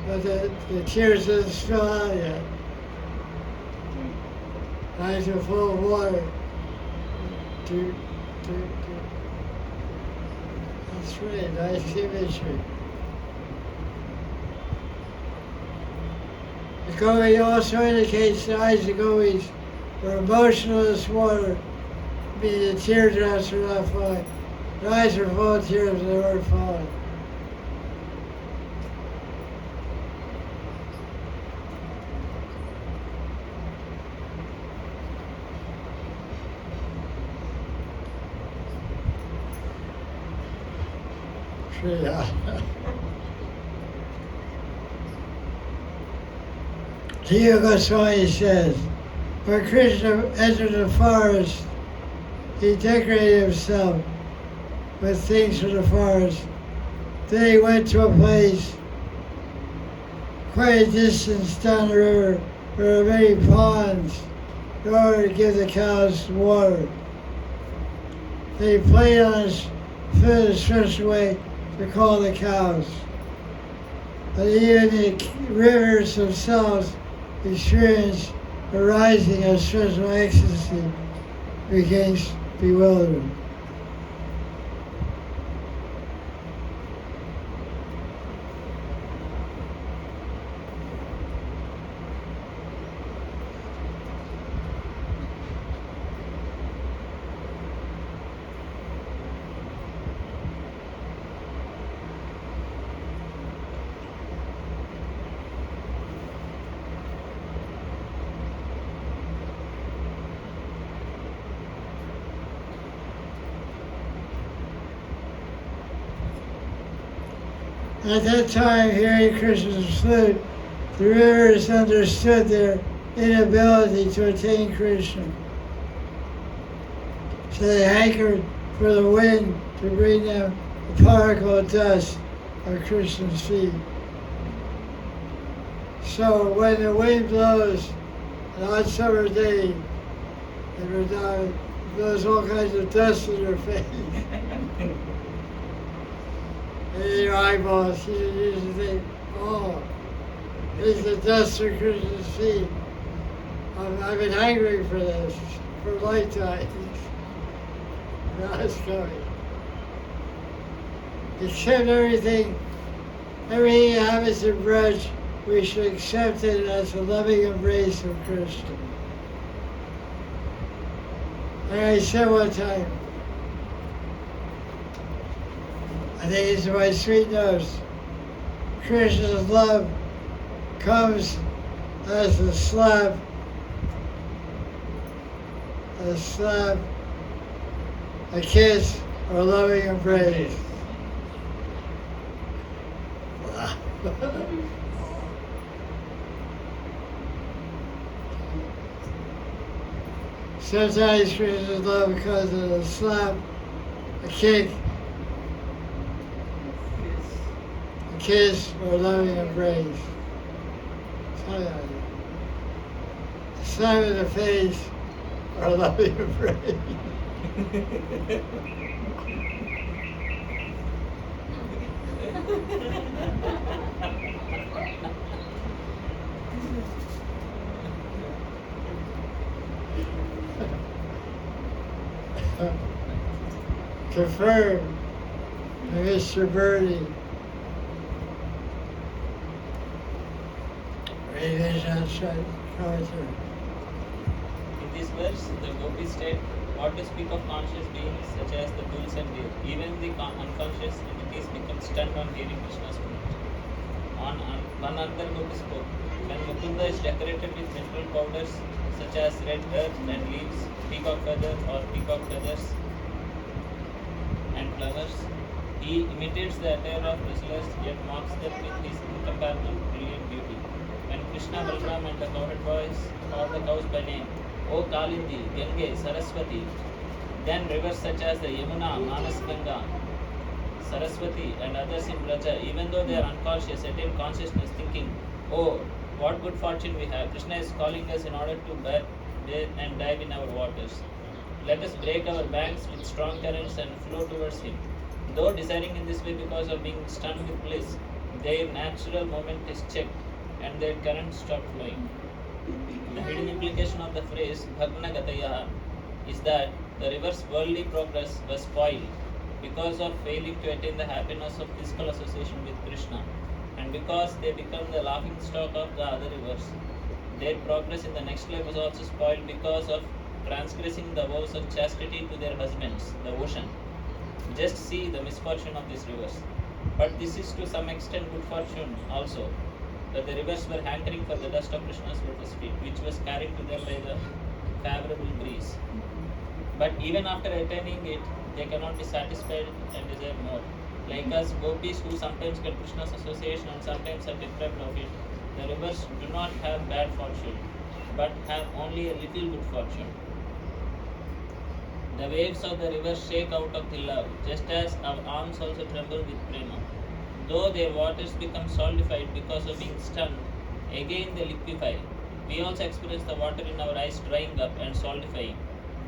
but the tears didn't spill out yet. Eyes are full of water. That's really a nice imagery. The gobi also indicates the eyes of gopis were emotional as water, meaning the teardrops are not falling. The eyes are full of tears, but they weren't falling. Yeah. Jiva Goswami says, when Krishna entered the forest, he decorated himself with things from the forest. Then he went to a place quite a distance down the river where there were many ponds in order to give the cows water. Then he played on his flute in such a way to call the cows. But even the rivers themselves experienced a rising of spiritual ecstasy, became bewildered. At that time, hearing Krishna's flute, the rivers understood their inability to attain Krishna. So they hankered for the wind to bring them a particle of dust on Krishna's feet. So when the wind blows, an hot summer day, it blows all kinds of dust in their face. In your eyeballs, you used to think, oh, it's the dust of Krishna's feet. I've been hungry for this for lifetimes. Now it's coming. Accept everything that happens in Braj, we should accept it as a loving embrace of Krishna. And I said one time, I think it's my sweet nose. Krishna's love comes as a slap, a kiss, or a loving embrace. Sometimes Krishna's love comes as a slap, a kick, a kiss, or a loving embrace. Sometimes a slap in the face, or a loving embrace. Confirmed by Mr. Birdie. Revision commentary. In this verse, the gopis state, what to speak of conscious beings such as the bulls and deer. Even the unconscious entities become stunned on hearing Krishna's flute. One other gopi spoke, when Mukunda is decorated with mineral powders such as red earth and leaves, peacock feather or peacock feathers and flowers, he imitates the attire of wrestlers yet mocks them with his incomparable brilliant beauty. When Krishna, Balram and the cowherd boys call the cows by name, O Kalindi, Gange, Saraswati, then rivers such as the Yamuna, Manas Ganga, Saraswati and others in Braja, even though they are unconscious, attain consciousness thinking, oh, what good fortune we have. Krishna is calling us in order to bathe and dive in our waters. Let us break our banks with strong currents and flow towards him. Though desiring in this way because of being stunned with bliss, their natural movement is checked and their current stop flowing. The hidden implication of the phrase Bhagna Gataya is that the river's worldly progress was spoiled because of failing to attain the happiness of physical association with Krishna, and and because they become the laughing stock of the other rivers. Their progress in the next life was also spoiled because of transgressing the vows of chastity to their husbands, the ocean. Just see the misfortune of these rivers. But this is to some extent good fortune also, that the rivers were hankering for the dust of Krishna's lotus feet, which was carried to them by the favorable breeze. But even after attaining it, they cannot be satisfied and desire more. Like us gopis who sometimes get Krishna's association and sometimes are deprived of it, the rivers do not have bad fortune, but have only a little good fortune. The waves of the river shake out of the love, just as our arms also tremble with prema. Though their waters become solidified because of being stunned, again they liquefy. We also experience the water in our eyes drying up and solidifying,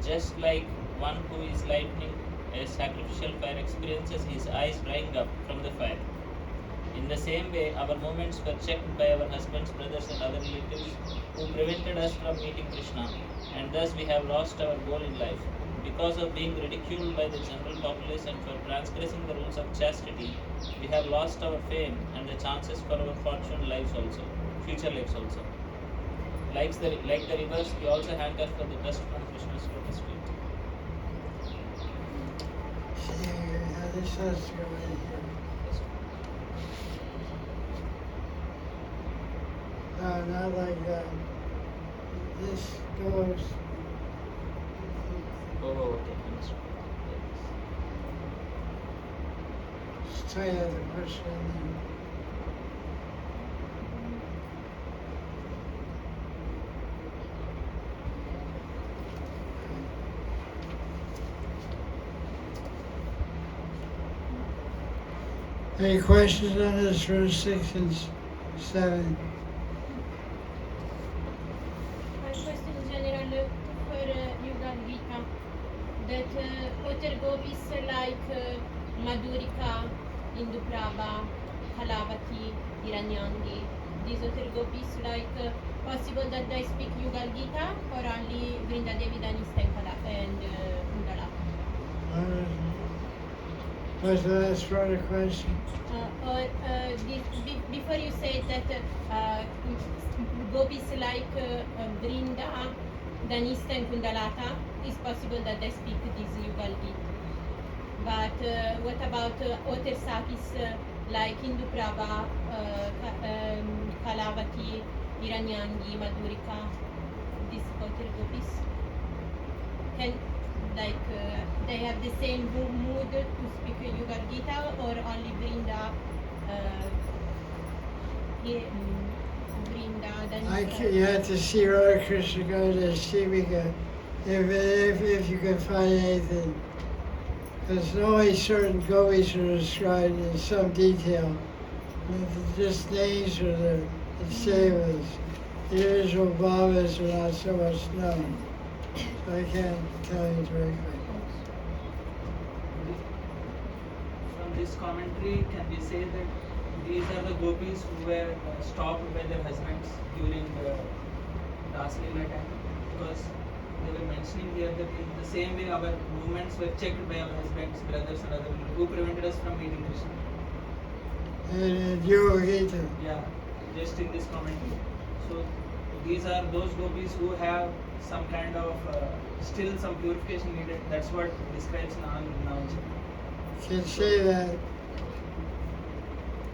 just like one who is lighting a sacrificial fire experiences his eyes drying up from the fire. In the same way, our movements were checked by our husbands, brothers, and other relatives who prevented us from meeting Krishna, and thus we have lost our goal in life. Because of being ridiculed by the general populace and for transgressing the rules of chastity, we have lost our fame and the chances for our fortune lives also, future lives also. Like the rivers, we also hanker for the dust from Krishna's lotus feet. See, this has to go in here. No, not like that. This goes. Oh, okay. Understood. Just try to push it in there. Any questions on this for 6 and 7? My question in general for Yugala Gita, that other gopis like Madhurika, Induprabha, Kalavati, Hiranyangi, these other gopis like possible that they speak Yugala Gita or only Vrindadevi, Danista and Kundala? What's the last part of the question? Before you said that gopis like Vrinda, Danista and Kundalata, it's possible that they speak this Yugala Gita. But what about other sakis like Induprabha, Kalavati, Hiranyangi, Madhurika, these other gopis? Can they have the same mood to speak Yugala Gita or only Vrinda, Danista? You have to see Radha Krishna go to Shivika if you can find anything. Because only certain gopis are described in some detail. Just names are there, the sevas. The individual bhavas are not so much known. So I can't tell you directly. From this commentary, can we say that these are the gopis who were stopped by their husbands during the Raslila time? Because they were mentioning here that in the same way our movements were checked by our husbands, brothers, and other people who prevented us from meeting Krishna. And Yoga Gita. Yeah, just in this commentary. So these are those gopis who have some kind of still some purification needed. That's what describes Navaji. Can say that.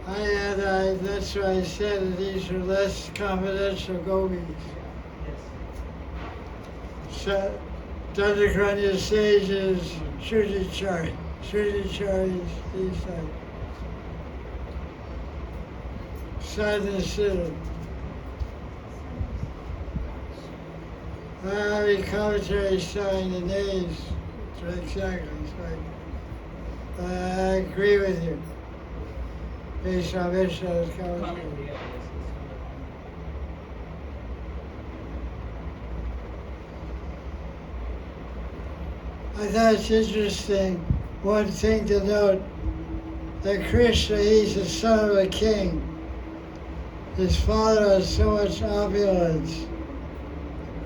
That's why I said that these are less confidential gopis. Yes. So, Dandakranya sages, Shuddhachari. Shuddhachari is these types. Sadhana Siddha. I mean, commentary showing the names. Exactly. It's like, I agree with you. Based on Vishnu's commentary. Commentary, yes. I thought it's interesting, one thing to note, that Krishna, he's the son of a king. His father has so much opulence,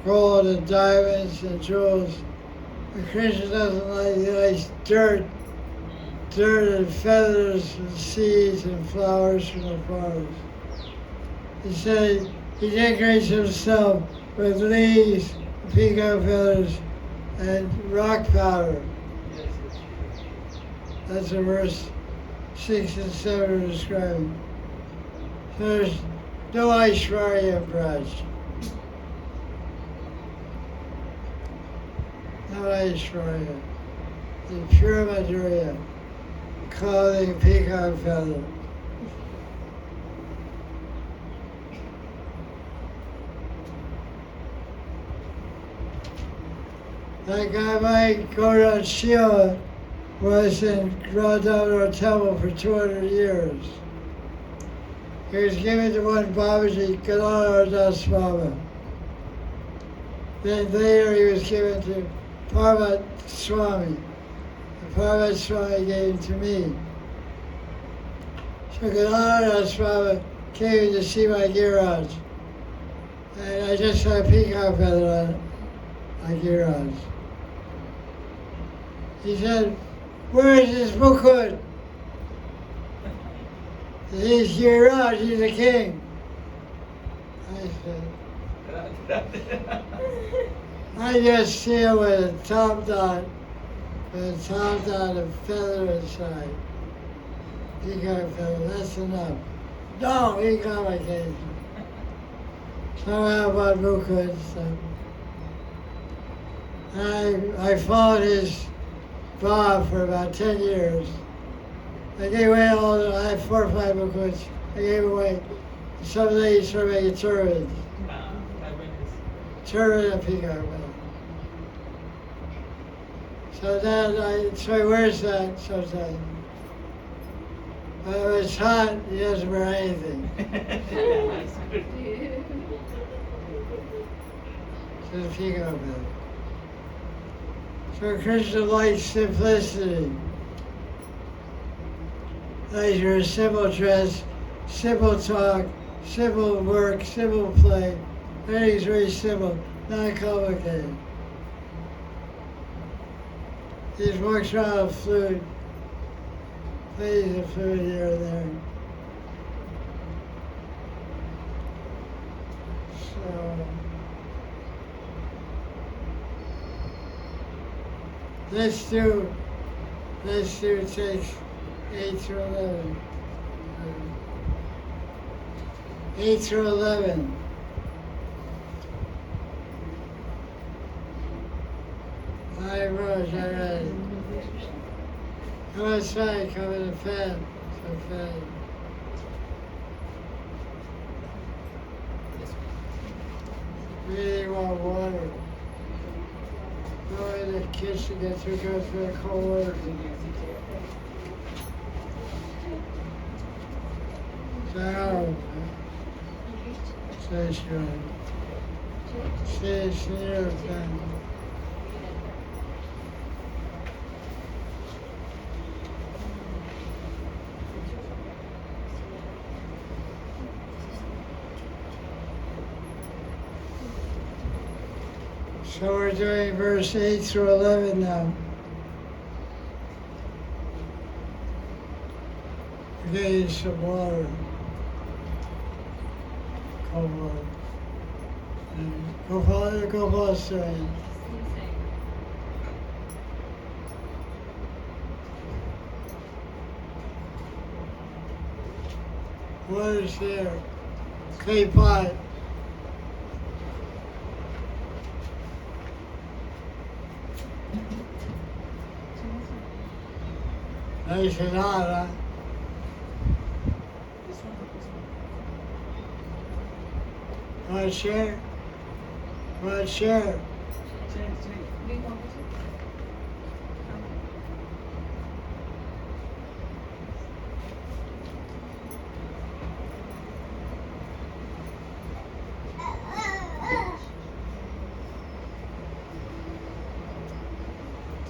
gold and diamonds and jewels. But Krishna doesn't like, he likes dirt, dirt and feathers and seeds and flowers from the forest. He said he decorates himself with leaves, peacock feathers, and rock powder. Yes, yes. That's what verse 6 and 7 are describing. So there's no Aishwarya Braj. No Aishwarya. The pure Madhurya, clothing peacock feather. That guy Mike Gaura Shiva was in Radhavana Temple for 200 years. He was given to one Babaji, Gita Das Baba. Then later he was given to Parvat Swami. The Parvat Swami gave him to me. So Gita Das Baba came to see my Giraj. And I just had a peacock feather on my Giraj. He said, "Where is this Mukund?" He's Giraj, he's the king. I said, I just see him with a top dot, of feather inside. Peacock feather, that's enough. No, he complicated. Somehow about Mukund stuff. I followed his Bob for about 10 years. I gave away I had 4 or 5 Mukunds. I gave away. Some ladies started making turbans. Turban and peacock feather. So then so he wears that sometimes. But when it's hot, he doesn't wear anything. So the peacock feather. So Krishna likes simplicity. Like your simple dress, simple talk, simple work, simple play. Everything's very simple, not complicated. He just walks around with a flute, plays the flute here and there. So let's do takes 8 through 11. 8 through 11. I wrote, I read. Come outside, come in the fan. So fan. Really want water. Go in the kitchen, get to go through the cold water. So, say sure. Say sure, fan. So we're doing verse 8 through 11 now. We're getting some water. Cold water. And Gopal saying. Water's there. Clay pot. Nice and hot, huh? Want to share? Want to share?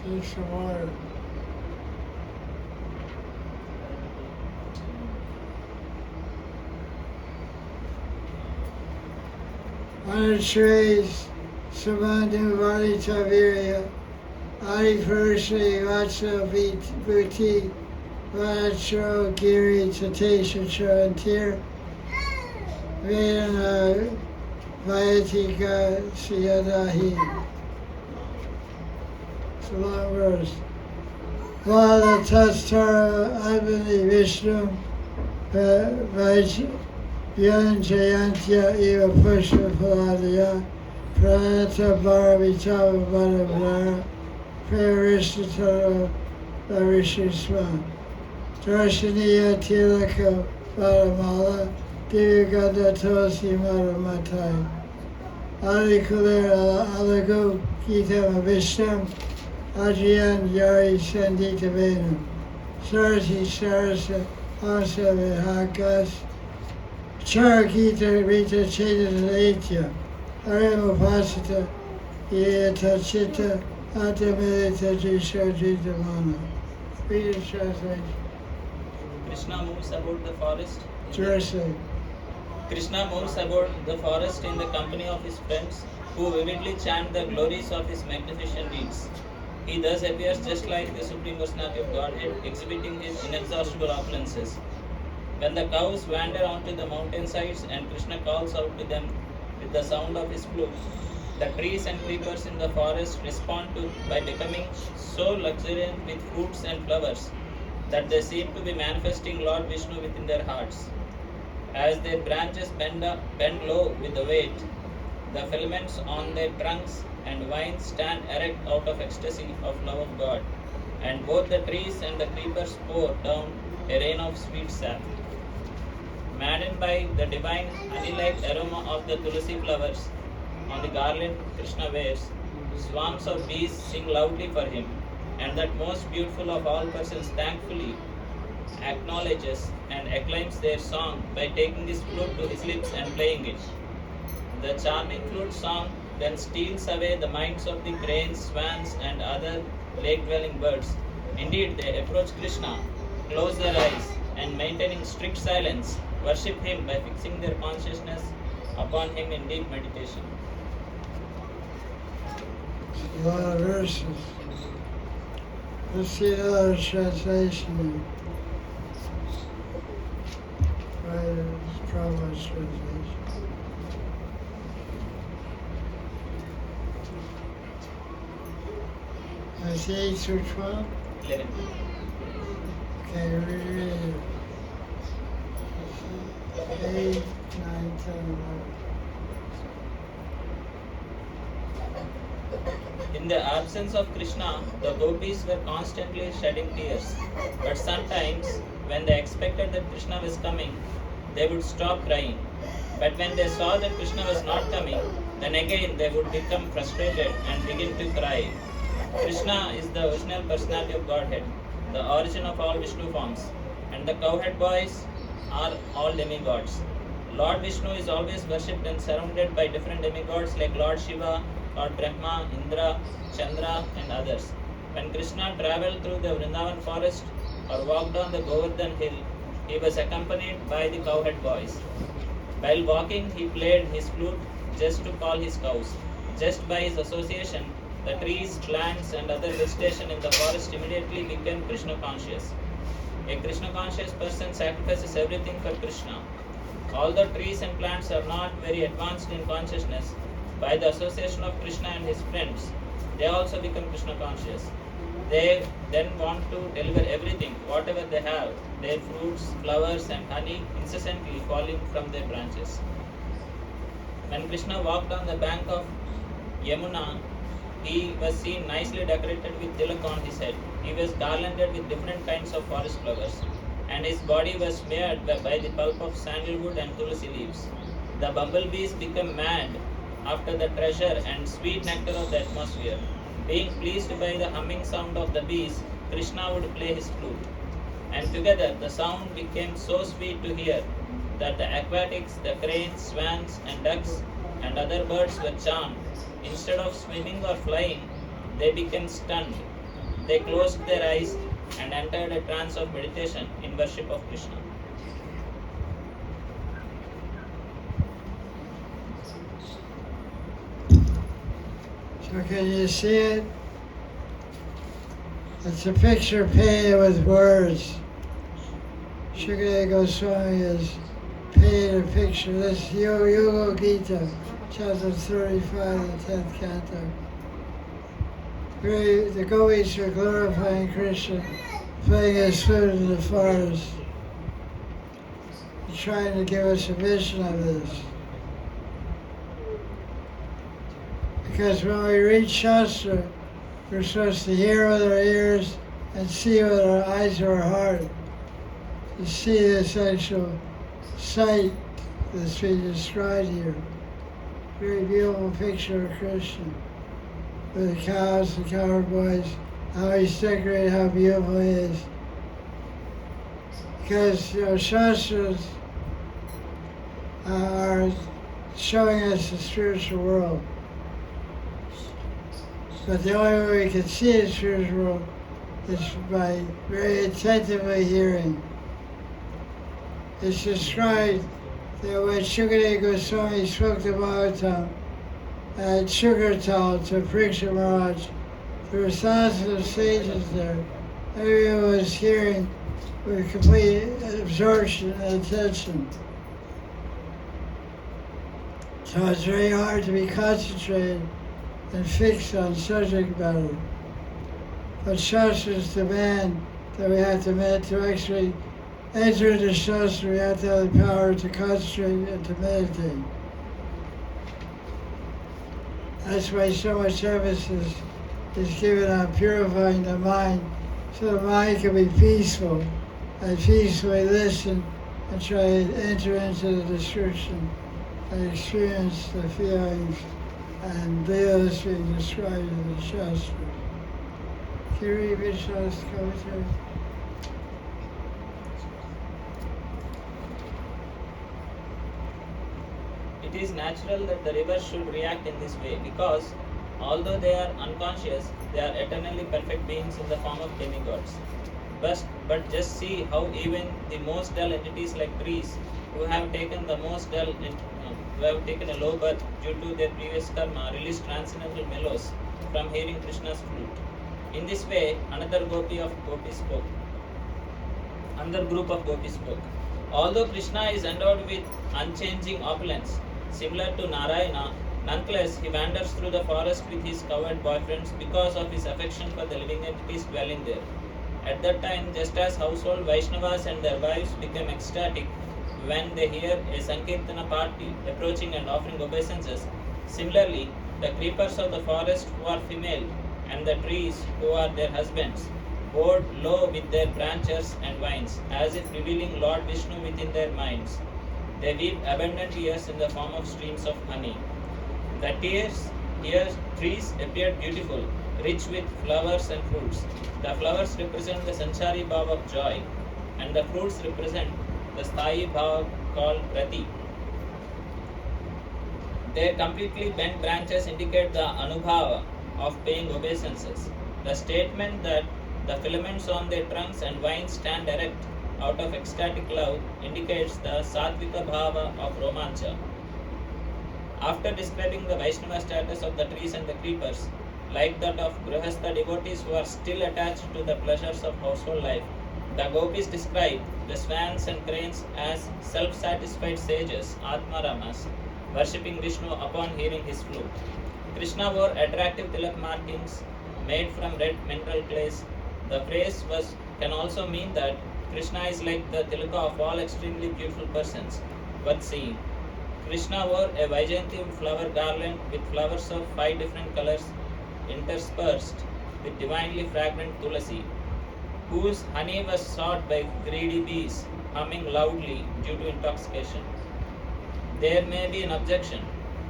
Take some water. Trees, Samandu Vali Tavirya, Adi Purushi, Vatsa Bhuti, Vacho Giri Tatesha Charantir Vedana Vayatika Siyadahi. It's a long verse. Vada Tastara Abhini Vishnu Vaj Yanjayantya Eva Pushpa Paladaya Pranata Bharavitava Bharavara Prayarishtara Varishisma Darshaniya Tilaka Varamala Divigada Tosi Maramatai Adikulir Alago Gita Vishnu Ajiyan Yari Sandita Venam Sarasi Sarasa Asa Vihakas Char Gita Rita Cheta Etya Arama Pasita Yeta Chitta Atamilita Jisha Jita Mana. Read it, translation. Krishna moves about the forest. Jersey. Krishna moves about the forest in the company of his friends who vividly chant the glories of his magnificent deeds. He thus appears just like the Supreme Personality of Godhead, exhibiting his inexhaustible opulences. When the cows wander onto the mountainsides and Krishna calls out to them with the sound of his flute, the trees and creepers in the forest respond to by becoming so luxuriant with fruits and flowers that they seem to be manifesting Lord Vishnu within their hearts. As their branches bend low with the weight, the filaments on their trunks and vines stand erect out of ecstasy of love of God, and both the trees and the creepers pour down a rain of sweet sap. Maddened by the divine honey-like aroma of the tulsi flowers on the garland Krishna wears, swarms of bees sing loudly for him, and that most beautiful of all persons thankfully acknowledges and acclaims their song by taking his flute to his lips and playing it. The charming flute song then steals away the minds of the cranes, swans, and other lake-dwelling birds. Indeed, they approach Krishna, close their eyes, and maintaining strict silence, worship him by fixing their consciousness upon him in deep meditation. A lot of verses. Let's see another translation. Right, it's Prabhupada's translation. That's 8 through 12? 11. Okay, read it. 8, 9, 10, 11. In the absence of Krishna, the gopis were constantly shedding tears. But sometimes, when they expected that Krishna was coming, they would stop crying. But when they saw that Krishna was not coming, then again they would become frustrated and begin to cry. Krishna is the original personality of Godhead, the origin of all Vishnu forms, and the cowhead boys are all demigods. Lord Vishnu is always worshipped and surrounded by different demigods like Lord Shiva, Lord Brahma, Indra, Chandra, and others. When Krishna travelled through the Vrindavan forest or walked on the Govardhan hill, he was accompanied by the cowhead boys. While walking, he played his flute just to call his cows. Just by his association, the trees, plants, and other vegetation in the forest immediately became Krishna conscious. A Krishna conscious person sacrifices everything for Krishna. Although trees and plants are not very advanced in consciousness, by the association of Krishna and his friends, they also become Krishna conscious. They then want to deliver everything, whatever they have, their fruits, flowers, and honey, incessantly falling from their branches. When Krishna walked on the bank of Yamuna, he was seen nicely decorated with tilak on his head. He was garlanded with different kinds of forest flowers, and his body was smeared by the pulp of sandalwood and tulsi leaves. The bumblebees became mad after the treasure and sweet nectar of the atmosphere. Being pleased by the humming sound of the bees, Krishna would play his flute. And together the sound became so sweet to hear that the aquatics, the cranes, swans, and ducks, and other birds were charmed. Instead of swimming or flying, they became stunned. They closed their eyes and entered a trance of meditation in worship of Krishna. So can you see it? It's a picture painted with words. Shukadeva Goswami has painted a picture. This is Yugala Gita, chapter 35, the 10th canto. The gopis are glorifying Krishna, playing his flute in the forest. He's trying to give us a vision of this. Because when we read Shastra, we're supposed to hear with our ears and see with our eyes or our heart. To see this actual sight that's being described here. Very beautiful picture of Krishna. With the cows, the cowboys, how he's decorated, how beautiful he is. Because, Shastras are showing us the spiritual world. But the only way we can see the spiritual world is by very attentively hearing. It's described that when Shukadeva Goswami spoke the Bhagavatam at Sugartal to Pariksha Maharaj, there were thousands of sages there. Everyone was hearing with complete absorption and attention. So it's very hard to be concentrated and fixed on subject matter. But Shastras demand that we have to actually enter into Shastra, we have to have the power to concentrate and to meditate. That's why so much emphasis is given on purifying the mind, so the mind can be peaceful and peacefully listen and try to enter into the description and experience the feelings and deals being described in the Shastra. Can you read Vishnu's commentary? It is natural that the rivers should react in this way because, although they are unconscious, they are eternally perfect beings in the form of demigods. But just see how even the most dull entities like trees, who have taken a low birth due to their previous karma, release transcendental mellows from hearing Krishna's flute. In this way, another group of gopis spoke. Although Krishna is endowed with unchanging opulence, similar to Narayana, nonetheless he wanders through the forest with his cowherd boyfriends because of his affection for the living entities dwelling there. At that time, just as household Vaishnavas and their wives become ecstatic when they hear a Sankirtana party approaching and offering obeisances, similarly, the creepers of the forest who are female and the trees who are their husbands bowed low with their branches and vines, as if revealing Lord Vishnu within their minds. They weep abundant tears in the form of streams of honey. The trees appeared beautiful, rich with flowers and fruits. The flowers represent the Sanchari Bhava of joy, and the fruits represent the Sthayi Bhava called Rati. Their completely bent branches indicate the Anubhava of paying obeisances. The statement that the filaments on their trunks and vines stand erect out of ecstatic love indicates the Sattvika Bhava of Romancha. After describing the Vaishnava status of the trees and the creepers, like that of Grihastha devotees who are still attached to the pleasures of household life, the gopis describe the swans and cranes as self-satisfied sages, Atmaramas, worshipping Vishnu upon hearing his flute. Krishna wore attractive tilak markings made from red mineral clays. The phrase can also mean that Krishna is like the tilaka of all extremely beautiful persons, worth seeing. Krishna wore a Vaijayanti flower garland with flowers of 5 different colors interspersed with divinely fragrant tulasi, whose honey was sought by greedy bees, humming loudly due to intoxication. There may be an objection.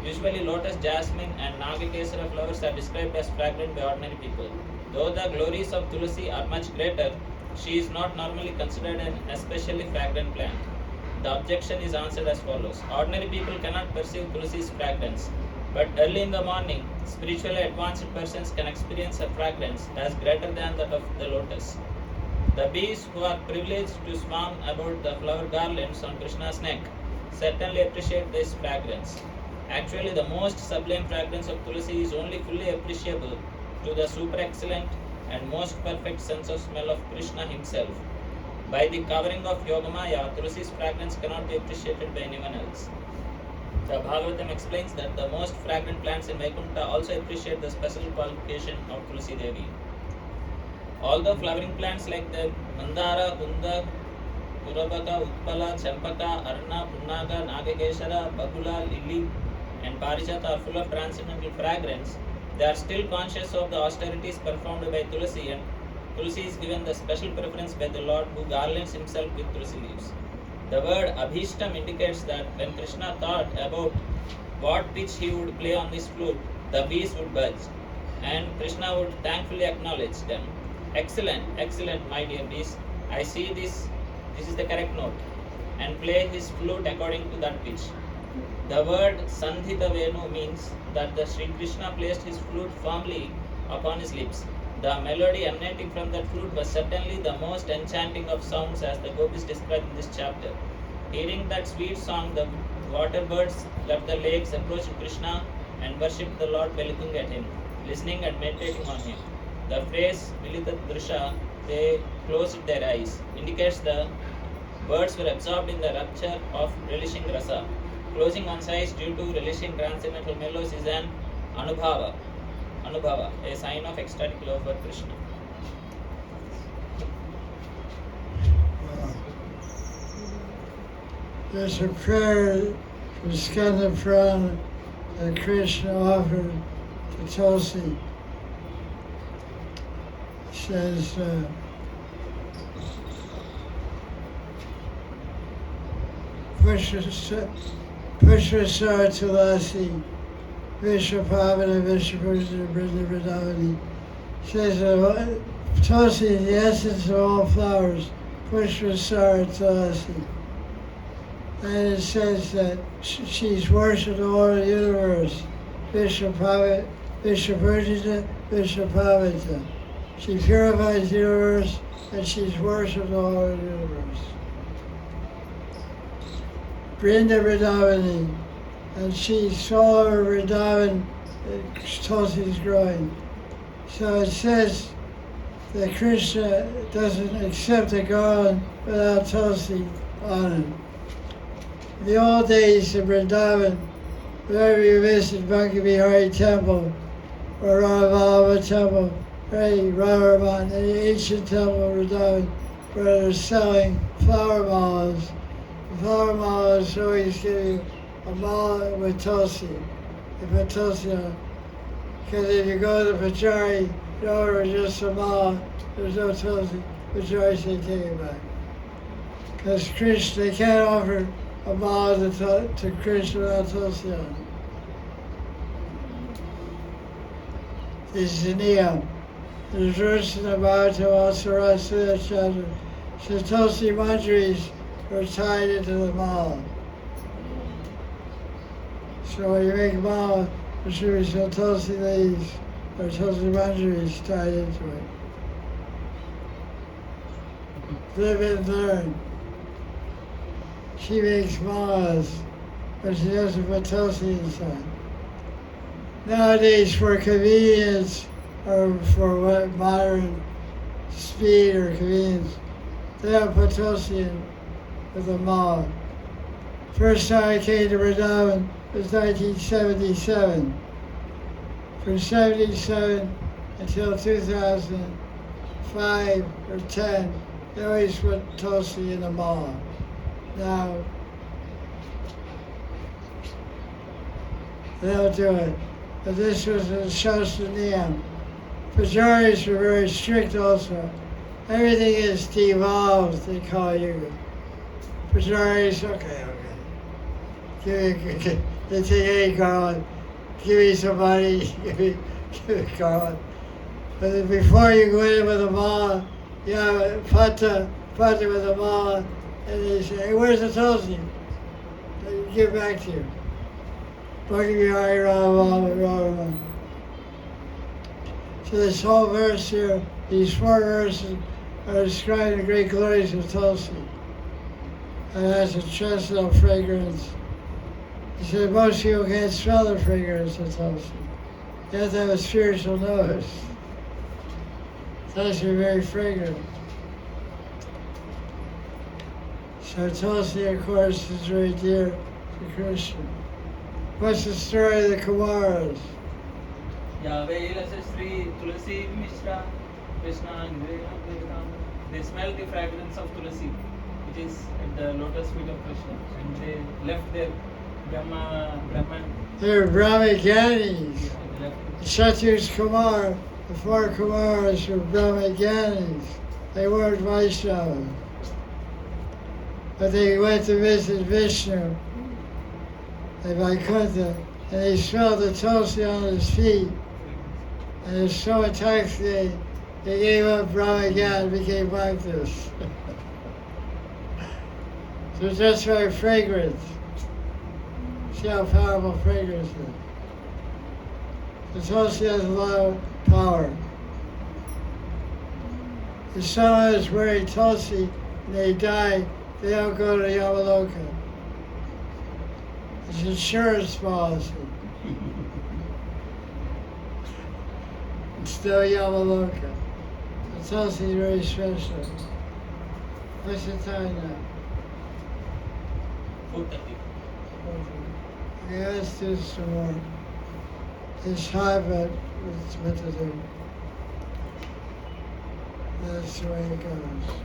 Usually lotus, jasmine and nagakesara flowers are described as fragrant by ordinary people. Though the glories of tulasi are much greater, she is not normally considered an especially fragrant plant. The objection is answered as follows. Ordinary people cannot perceive tulasi's fragrance, but early in the morning, spiritually advanced persons can experience her fragrance as greater than that of the lotus. The bees who are privileged to swarm about the flower garlands on Krishna's neck certainly appreciate this fragrance. Actually, the most sublime fragrance of tulasi is only fully appreciable to the super excellent and most perfect sense of smell of Krishna himself. By the covering of Yogamaya, Tulsi's fragrance cannot be appreciated by anyone else. The Bhagavatam explains that the most fragrant plants in Vaikuntha also appreciate the special qualification of Tulsi Devi. Although flowering plants like the Mandara, Kunda, Kurabaka, Utpala, Champaka, Arna, Punnaga, Nagakeshara, Bakula, Lily, and Parijata are full of transcendental fragrance, they are still conscious of the austerities performed by Tulsi, and Tulsi is given the special preference by the Lord, who garlands himself with Tulsi leaves. The word Abhishtam indicates that when Krishna thought about what pitch he would play on this flute, the bees would buzz, and Krishna would thankfully acknowledge them. Excellent, excellent, my dear bees. I see this is the correct note, and play his flute according to that pitch. The word Sandhita Venu means that the Sri Krishna placed his flute firmly upon his lips. The melody emanating from that flute was certainly the most enchanting of sounds, as the gopis described in this chapter. Hearing that sweet song, the water birds left the lakes, approached Krishna, and worshipped the Lord by looking at him, listening and meditating on him. The phrase Militat Drisha, they closed their eyes, indicates the birds were absorbed in the rapture of relishing rasa. Closing one's eyes due to relishing transcendental mellows is an anubhava, a sign of ecstatic love for Krishna. There's a prayer from Skanda Purana that Krishna offered to Tulsi. It says, Pushpasara Tulasi, Vishwapavana, Vishwapurja, Brinda Vrinavani. Says Tulsi is the essence of all flowers, Pushpasara Tulasi. And it says that she's worshipped all over the universe, Vishwapurja, Vishwapavita. She purifies the universe, and she's worshipped all over the universe. Brinda Vrinavani, and she saw her Vrindavan, Tulsi's growing. So it says that Krishna doesn't accept a garland without Tulsi on it. In the old days in Vrindavan, whenever you visit Banki Bihari Temple or Rahavama Temple, Radharaman, any ancient temple in Vrindavan, where they're selling flower malas. The flower malas always give you a mala with Tulsi. They put Tulsi on it. Because if you go to the Pachari, you order just a mala, there's no Tulsi. Pachari say take it back. Because Krishna, they can't offer a mala to Krishna without Tulsi on it. This is the niyam. There's verse in the Bhagavatam also Rasula chapter. So Tulsi manjaris were tied into the mala. So when you make a mala, there should be some Tulsi leaves or Tulsi manjaris tied into it. Live and learn. She makes malas, but she doesn't put Tulsi inside. Nowadays, for convenience or for what modern speed or convenience, they don't put Tulsi in with a mala. First time I came to Vrindavan was 1977. From 77 until 2005 or 10, they always put Tulsi in the mala. Now, they don't do it. But this was a Shastra Niyam. Pujaris were very strict also. Everything is devolved, they call you. Pujaris, okay. Give me, they take any garland. Give me some money, give me a garland. But then before you go in with a mala, you have a pata with a mala, and they say, hey, where's the Tulsi? They give it back to you. So this whole verse here, these 4 verses are describing the great glories of Tulsi. And it has a transcendental fragrance. He said most people can't smell the fragrance of Tulsi. You have to have a spiritual nose. It's actually very fragrant. So Tulsi, of course, is very dear to Krishna. What's the story of the Kumaras? Sri Tulasi Mishra, Krishna, they smelled the fragrance of Tulasi, which is at the lotus feet of Krishna, and they left their Brahman. They were Brahmagianis. They left. Satyu's Kumar, the four Kumaras were Brahmagianis. They weren't Vaishnavas. But they went to visit Vishnu at Vaikuntha, and they smelled the Tulsi on his feet. And they were so intoxicated, they gave up Brahmagyan and became Bhaktas. So that's why fragrance. See how powerful fragrance is. The Tulsi has a lot of power. If someone is wearing Tulsi and they die, they don't go to Yamaloka. It's an insurance policy. It's still Yamaloka. The Tulsi is very special. What's the time now? 4:30. Okay, let's do some more. It's hard, but it's what to do. That's the way it goes.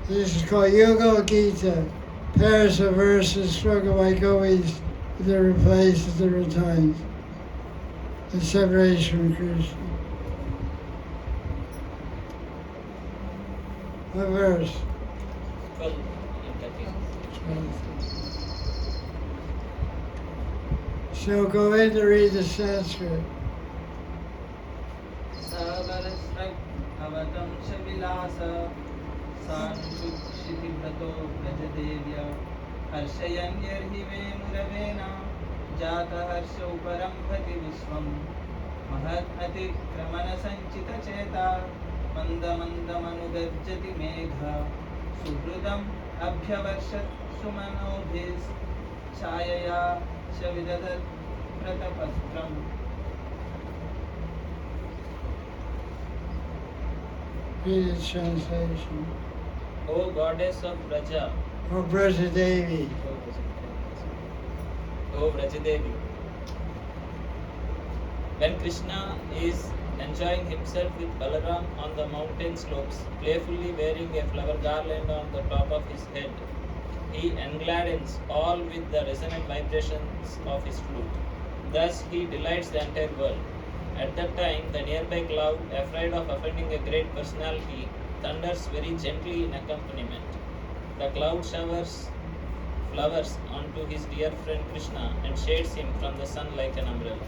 This is called Yugala Gita, pairs of verses spoken by gopis in different places, different times, in separation from Krishna. What verse? 12 and 13. So go in to read the Sanskrit. Savarasrak avatam shavilasa sanshutibrato brajadevya harshayan yarhive muravena jata harsha uparam bhati vishwam mahatmati kramana sanchita cheta manda manda manugarjati megha suhridam abhyavarshat sumanobhis chayaya shavidadat pratapastram. Read the translation. O goddess of Braja, Or Braja Devi. O Brajadevi. When Krishna is enjoying himself with Balaram on the mountain slopes, playfully wearing a flower garland on the top of his head, he engladdens all with the resonant vibrations of his flute. Thus he delights the entire world. At that time, the nearby cloud, afraid of offending a great personality, thunders very gently in accompaniment. The cloud showers flowers onto his dear friend Krishna and shades him from the sun like an umbrella.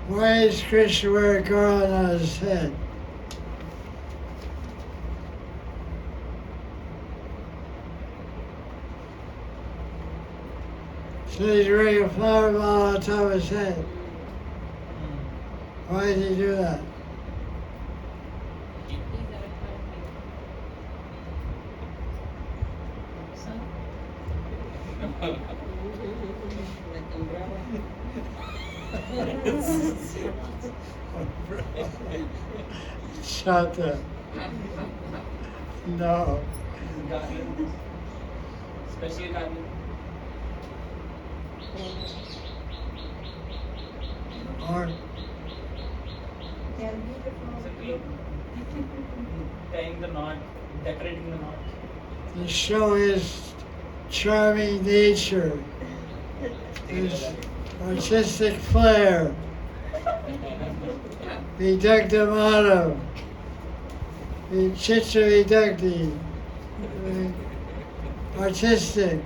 Why is Krishna wearing a garland on his head? So he's wearing a flower ball on top of his head. Why did he do that? These are Like umbrella. Shut up. No. Garland. Special garland. Or They are beautiful. Simply tying the knot, decorating the knot. to show his charming nature, his artistic flair, Vidagdhamana, Chitra Vidagdi, artistic.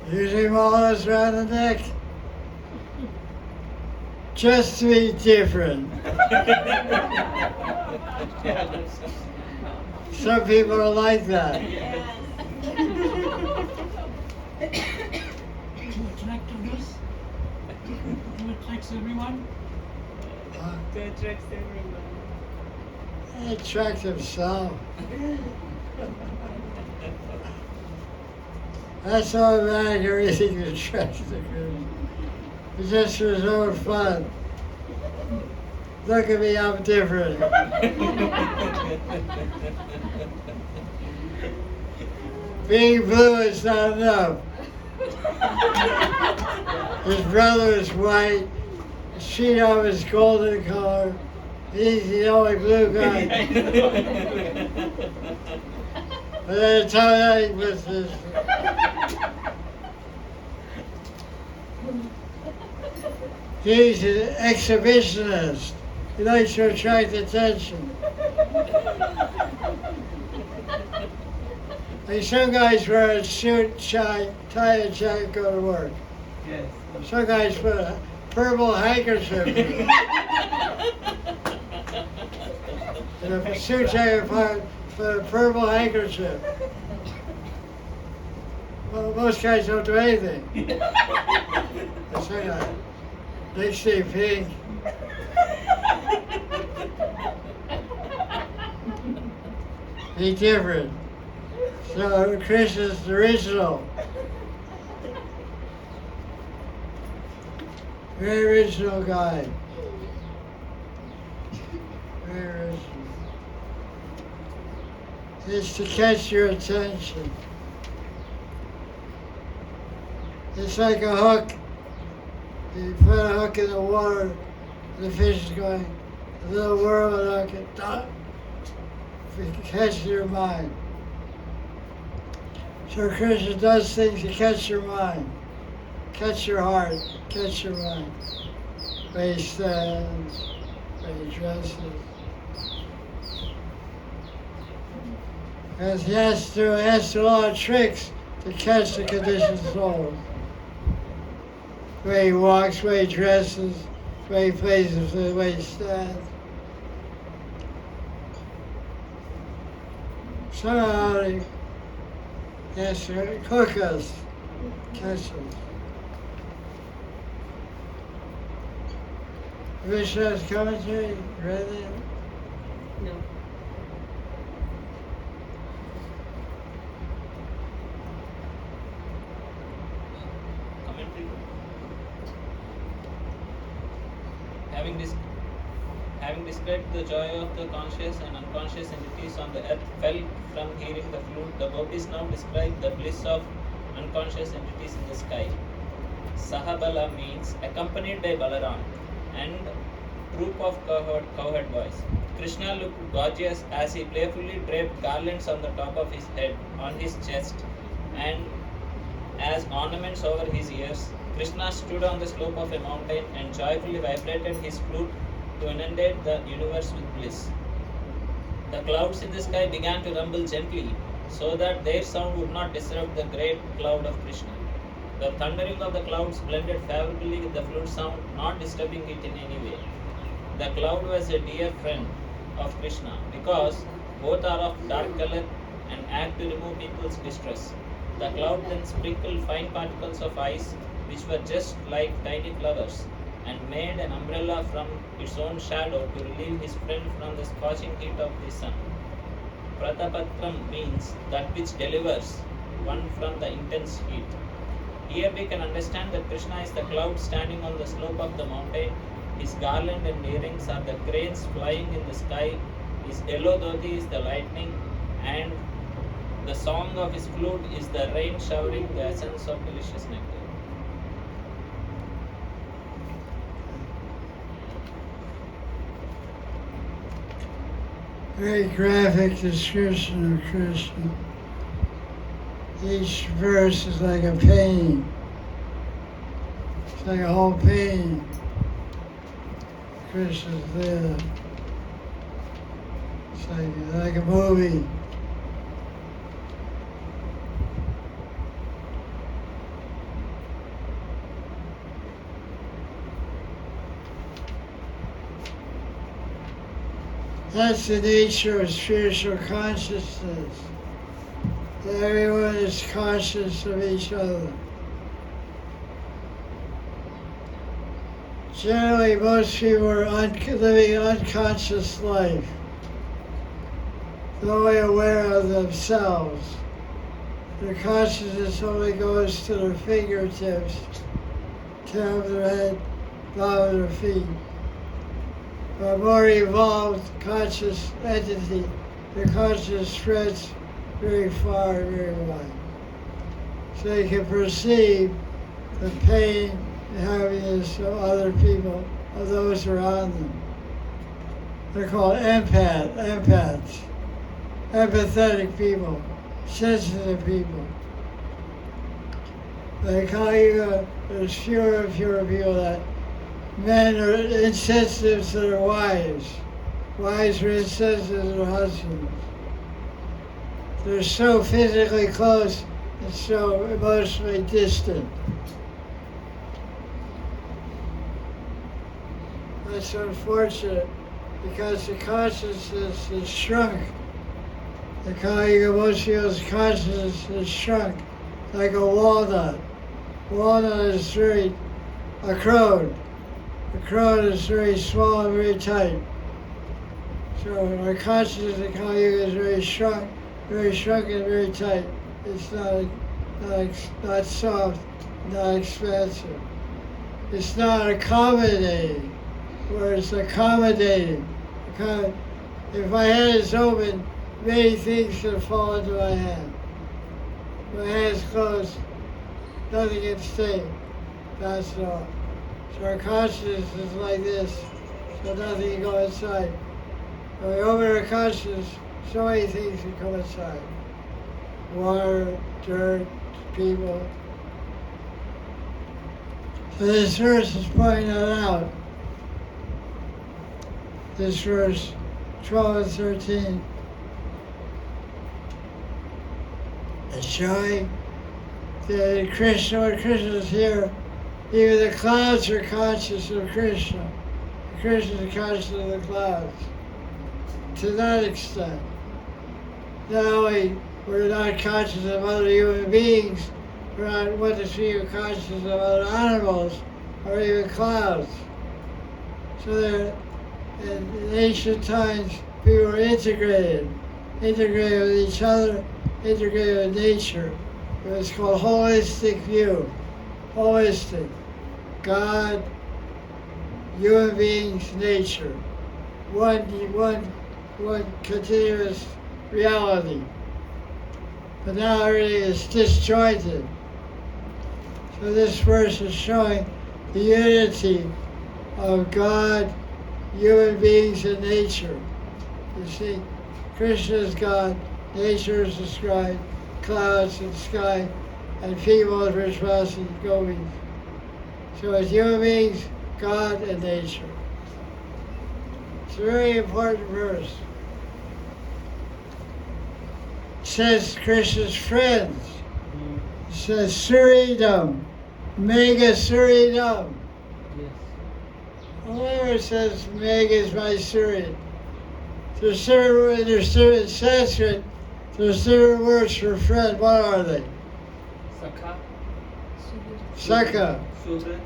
Using malas around the neck, just to be different. Some people are like that. To attract others, to attract everyone. To attract everyone. He attracts himself. That's automatic everything that attracts the Krishna. It's just for his own fun. Look at me, I'm different. Being blue is not enough. His brother is white. His Sridham is golden color. He's the only blue guy. But then tell that with this. He's an exhibitionist. He likes to attract attention. Like some guys wear a suit, tie a jacket, go to work. Yes. Some guys put a purple handkerchief in a suit jacket, put a purple handkerchief. Well, most guys don't do anything. Some guy, they say pink. Be different. So Krishna's the original. Very original guy. Very original. It's to catch your attention. It's like a hook. You put a hook in the water, the fish is going, a little worm and hook it, catch your mind. So Krishna does things to catch your mind, catch your heart, catch your mind. Way he stands, way he dresses. Because he has to do a lot of tricks to catch the conditioned soul. The way he walks, the way he dresses, the way he plays, the way he stands. Somehow he has to hook us, catch us. Vishnu's commentary, read it? No. Commentary. Having described the joy of the conscious and unconscious entities on the earth felt from hearing the flute, the gopis now describe the bliss of unconscious entities in the sky. Sahabala means accompanied by Balaram and troop of cowherd boys. Krishna looked gorgeous as he playfully draped garlands on the top of his head, on his chest, and as ornaments over his ears. Krishna stood on the slope of a mountain and joyfully vibrated his flute to inundate the universe with bliss. The clouds in the sky began to rumble gently, so that their sound would not disrupt the great cloud of Krishna. The thundering of the clouds blended favorably with the flute sound, not disturbing it in any way. The cloud was a dear friend of Krishna because both are of dark color and act to remove people's distress. The cloud then sprinkled fine particles of ice, which were just like tiny flowers, and made an umbrella from its own shadow to relieve his friend from the scorching heat of the sun. Pratapatram means that which delivers one from the intense heat. Here we can understand that Krishna is the cloud standing on the slope of the mountain. His garland and earrings are the cranes flying in the sky. His yellow dhoti is the lightning, and the song of his flute is the rain showering the essence of delicious nectar. Very graphic description of Krishna. Each verse is like a painting. It's like a whole painting. Krishna's there. It's like a movie. That's the nature of spiritual consciousness. That everyone is conscious of each other. Generally, most people are living an unconscious life. They're only aware of themselves. Their consciousness only goes to their fingertips, top of their head, bottom of their feet. For a more evolved conscious entity, the consciousness spreads very far, very wide. So they can perceive the pain and happiness of other people, of those around them. They're called empaths, empathetic people, sensitive people. They call you, there's fewer and fewer people that men are insensitive to their wives. Wives are insensitive to their husbands. They're so physically close and so emotionally distant. That's unfortunate because the consciousness is shrunk. The most people's consciousness is shrunk like a walnut. Walnut is a crone. A crone is very small and very tight. So our consciousness in Kali Yuga is very shrunk and very tight. It's not soft, not expansive. It's not accommodating, where it's accommodating. If my hand is open, many things can fall into my hand. If my hand is closed, nothing can stay. That's all. So our consciousness is like this, so nothing can go inside. When we open our consciousness, so many things can come inside. Water, dirt, people. So this verse is pointing that out. This verse 12 and 13. It's showing that Krishna, when Krishna is here, even the clouds are conscious of Krishna. Krishna is conscious of the clouds. To that extent. Not only we're not conscious of other human beings, we're not what to see conscious of other animals or even clouds. So there, in ancient times, people were integrated with each other, integrated with nature. It was called holistic view. Holistic. God, human beings, nature. One continuous reality. But now everything is disjointed. So this verse is showing the unity of God, human beings, and nature. You see, Krishna is God, nature is described, clouds and sky, and people as responsive gopis. So it's human beings, God, and nature. It's a very important verse. It says Krishna's friends. It says Suridam, Mega Suridam. Yes. Whenever it says Mega is my Surid, there's different Sanskrit, there's different words for friend. What are they? Sakha, Saka, Sudra,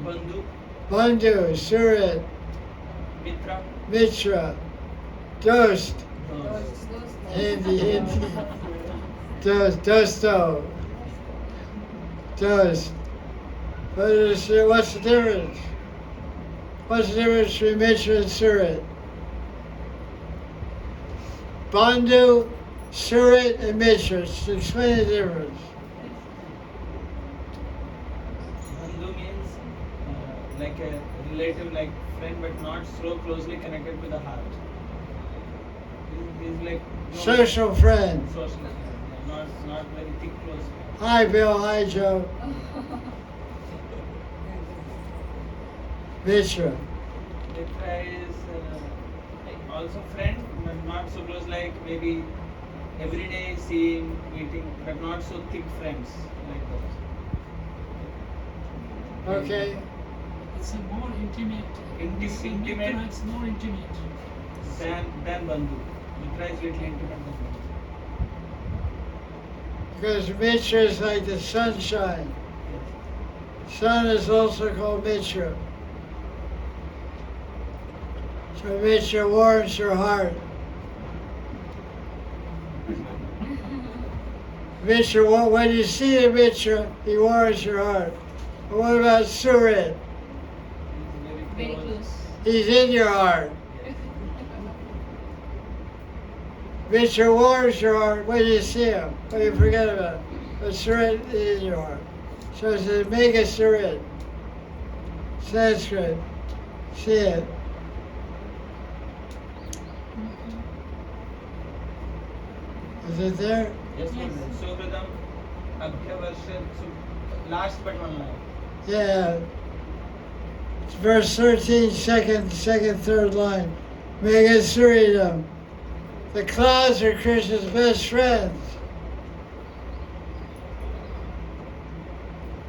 Bandhu, Bandhu, Surid, Mitra, Mitra, Dost, Dost. Hindi, Dosto, Dost. But what's the difference? What's the difference between Mitra and Surit? Bandhu, Surit, and Mitra. Explain the difference. Bandhu means like a relative, like friend, but not so closely connected to the heart. He's like Social friend. social, not very thick close. Hi, Bill. Hi, Joe. Mitra. Mitra is also friend, but not so close, like maybe every day seeing, meeting, but not so thick friends like those. Okay. It's a more intimate. Intimate. Mitra, it's more intimate. Than Bandhu. Mitra is little intimate than Bandhu. Because Mitra is like the sunshine. Sun is also called Mitra. So Mitra warms your heart. Mitra, when you see the Mitra, he warms your heart. But what about Surit? Very close. He's in your heart. Mitra warms your heart when you see him, when you forget about it. But Surit is in your heart. So it's a mega Surit. Sanskrit. See it. Is it there? Yes, yes. Sukritam Abhyavarsha. Last but one line. Yeah. It's verse 13, second, third line. Mega Suritam. The clouds are Krishna's best friends.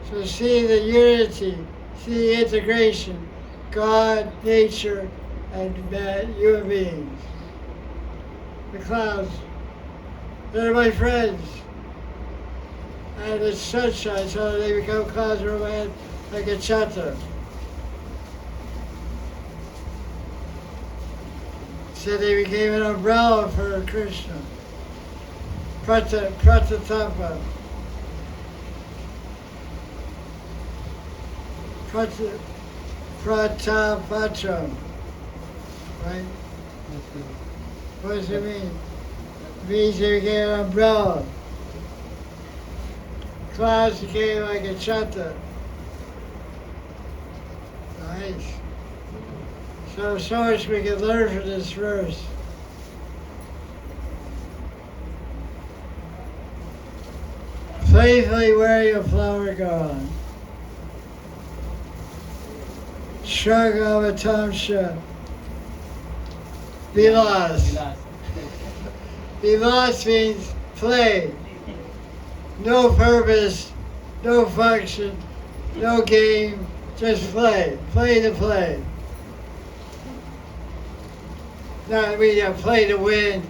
So see the unity, see the integration, God, nature, and human beings. The clouds, they're my friends. And it's sunshine, so they become clouds over my head like a chata. So they became an umbrella for Krishna. Pratatapa. Pratapacham. Right? What does it mean? It means they became an umbrella. Clouds became like a chata. Nice. So much we can learn from this verse. Faithfully wearing a flower garland. Shagavatamsha. Vilas. Vilas means play. No purpose, no function, no game, just play. Play to play. Not we play to win.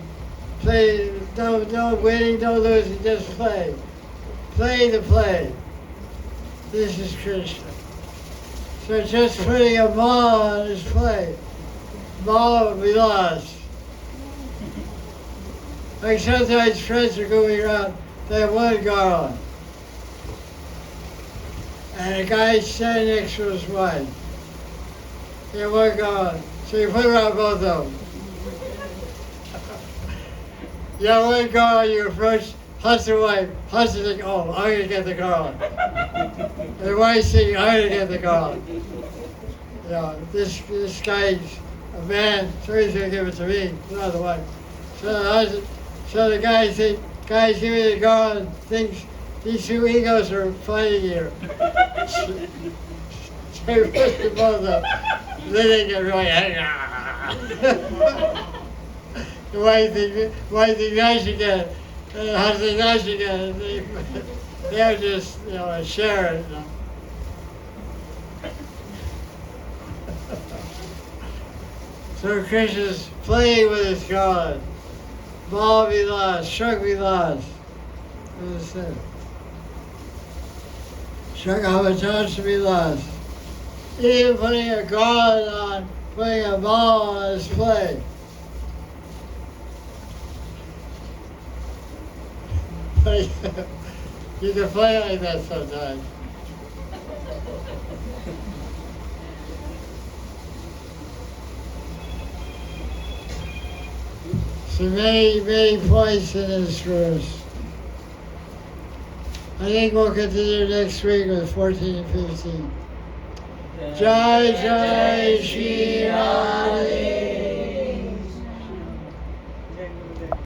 Play, no winning, no losing, just play. Play to play. This is Krishna. So just putting a mala on his play. Mala vilas. Like sometimes friends are going around, they have one garland. And a guy standing next to his wife. They have one garland. So you put around both of them. You have one garland, you approach husband, wife. Husband thinks, oh, I'm going to get the garland. The wife's thinking, I'm going to get the garland. You know, this guy's a man, so he's going to give it to me, not the wife. So the guy thinks, guys, give me the garland, thinks these two egos are fighting here. So he puts them both up. Then they get really angry. The wife thinks I should get it. And the husband thinks I should get it. They're just, share it. So Krishna's playing with his God. Bal Vilas, Shag Vilas. What is that? Shag Avatansh Vilas. Even putting a garland on, putting a ball on his play. You can play like that sometimes. So many points in this verse. I think we'll continue next week with 14 and 15. Jai Jai Shri Ram.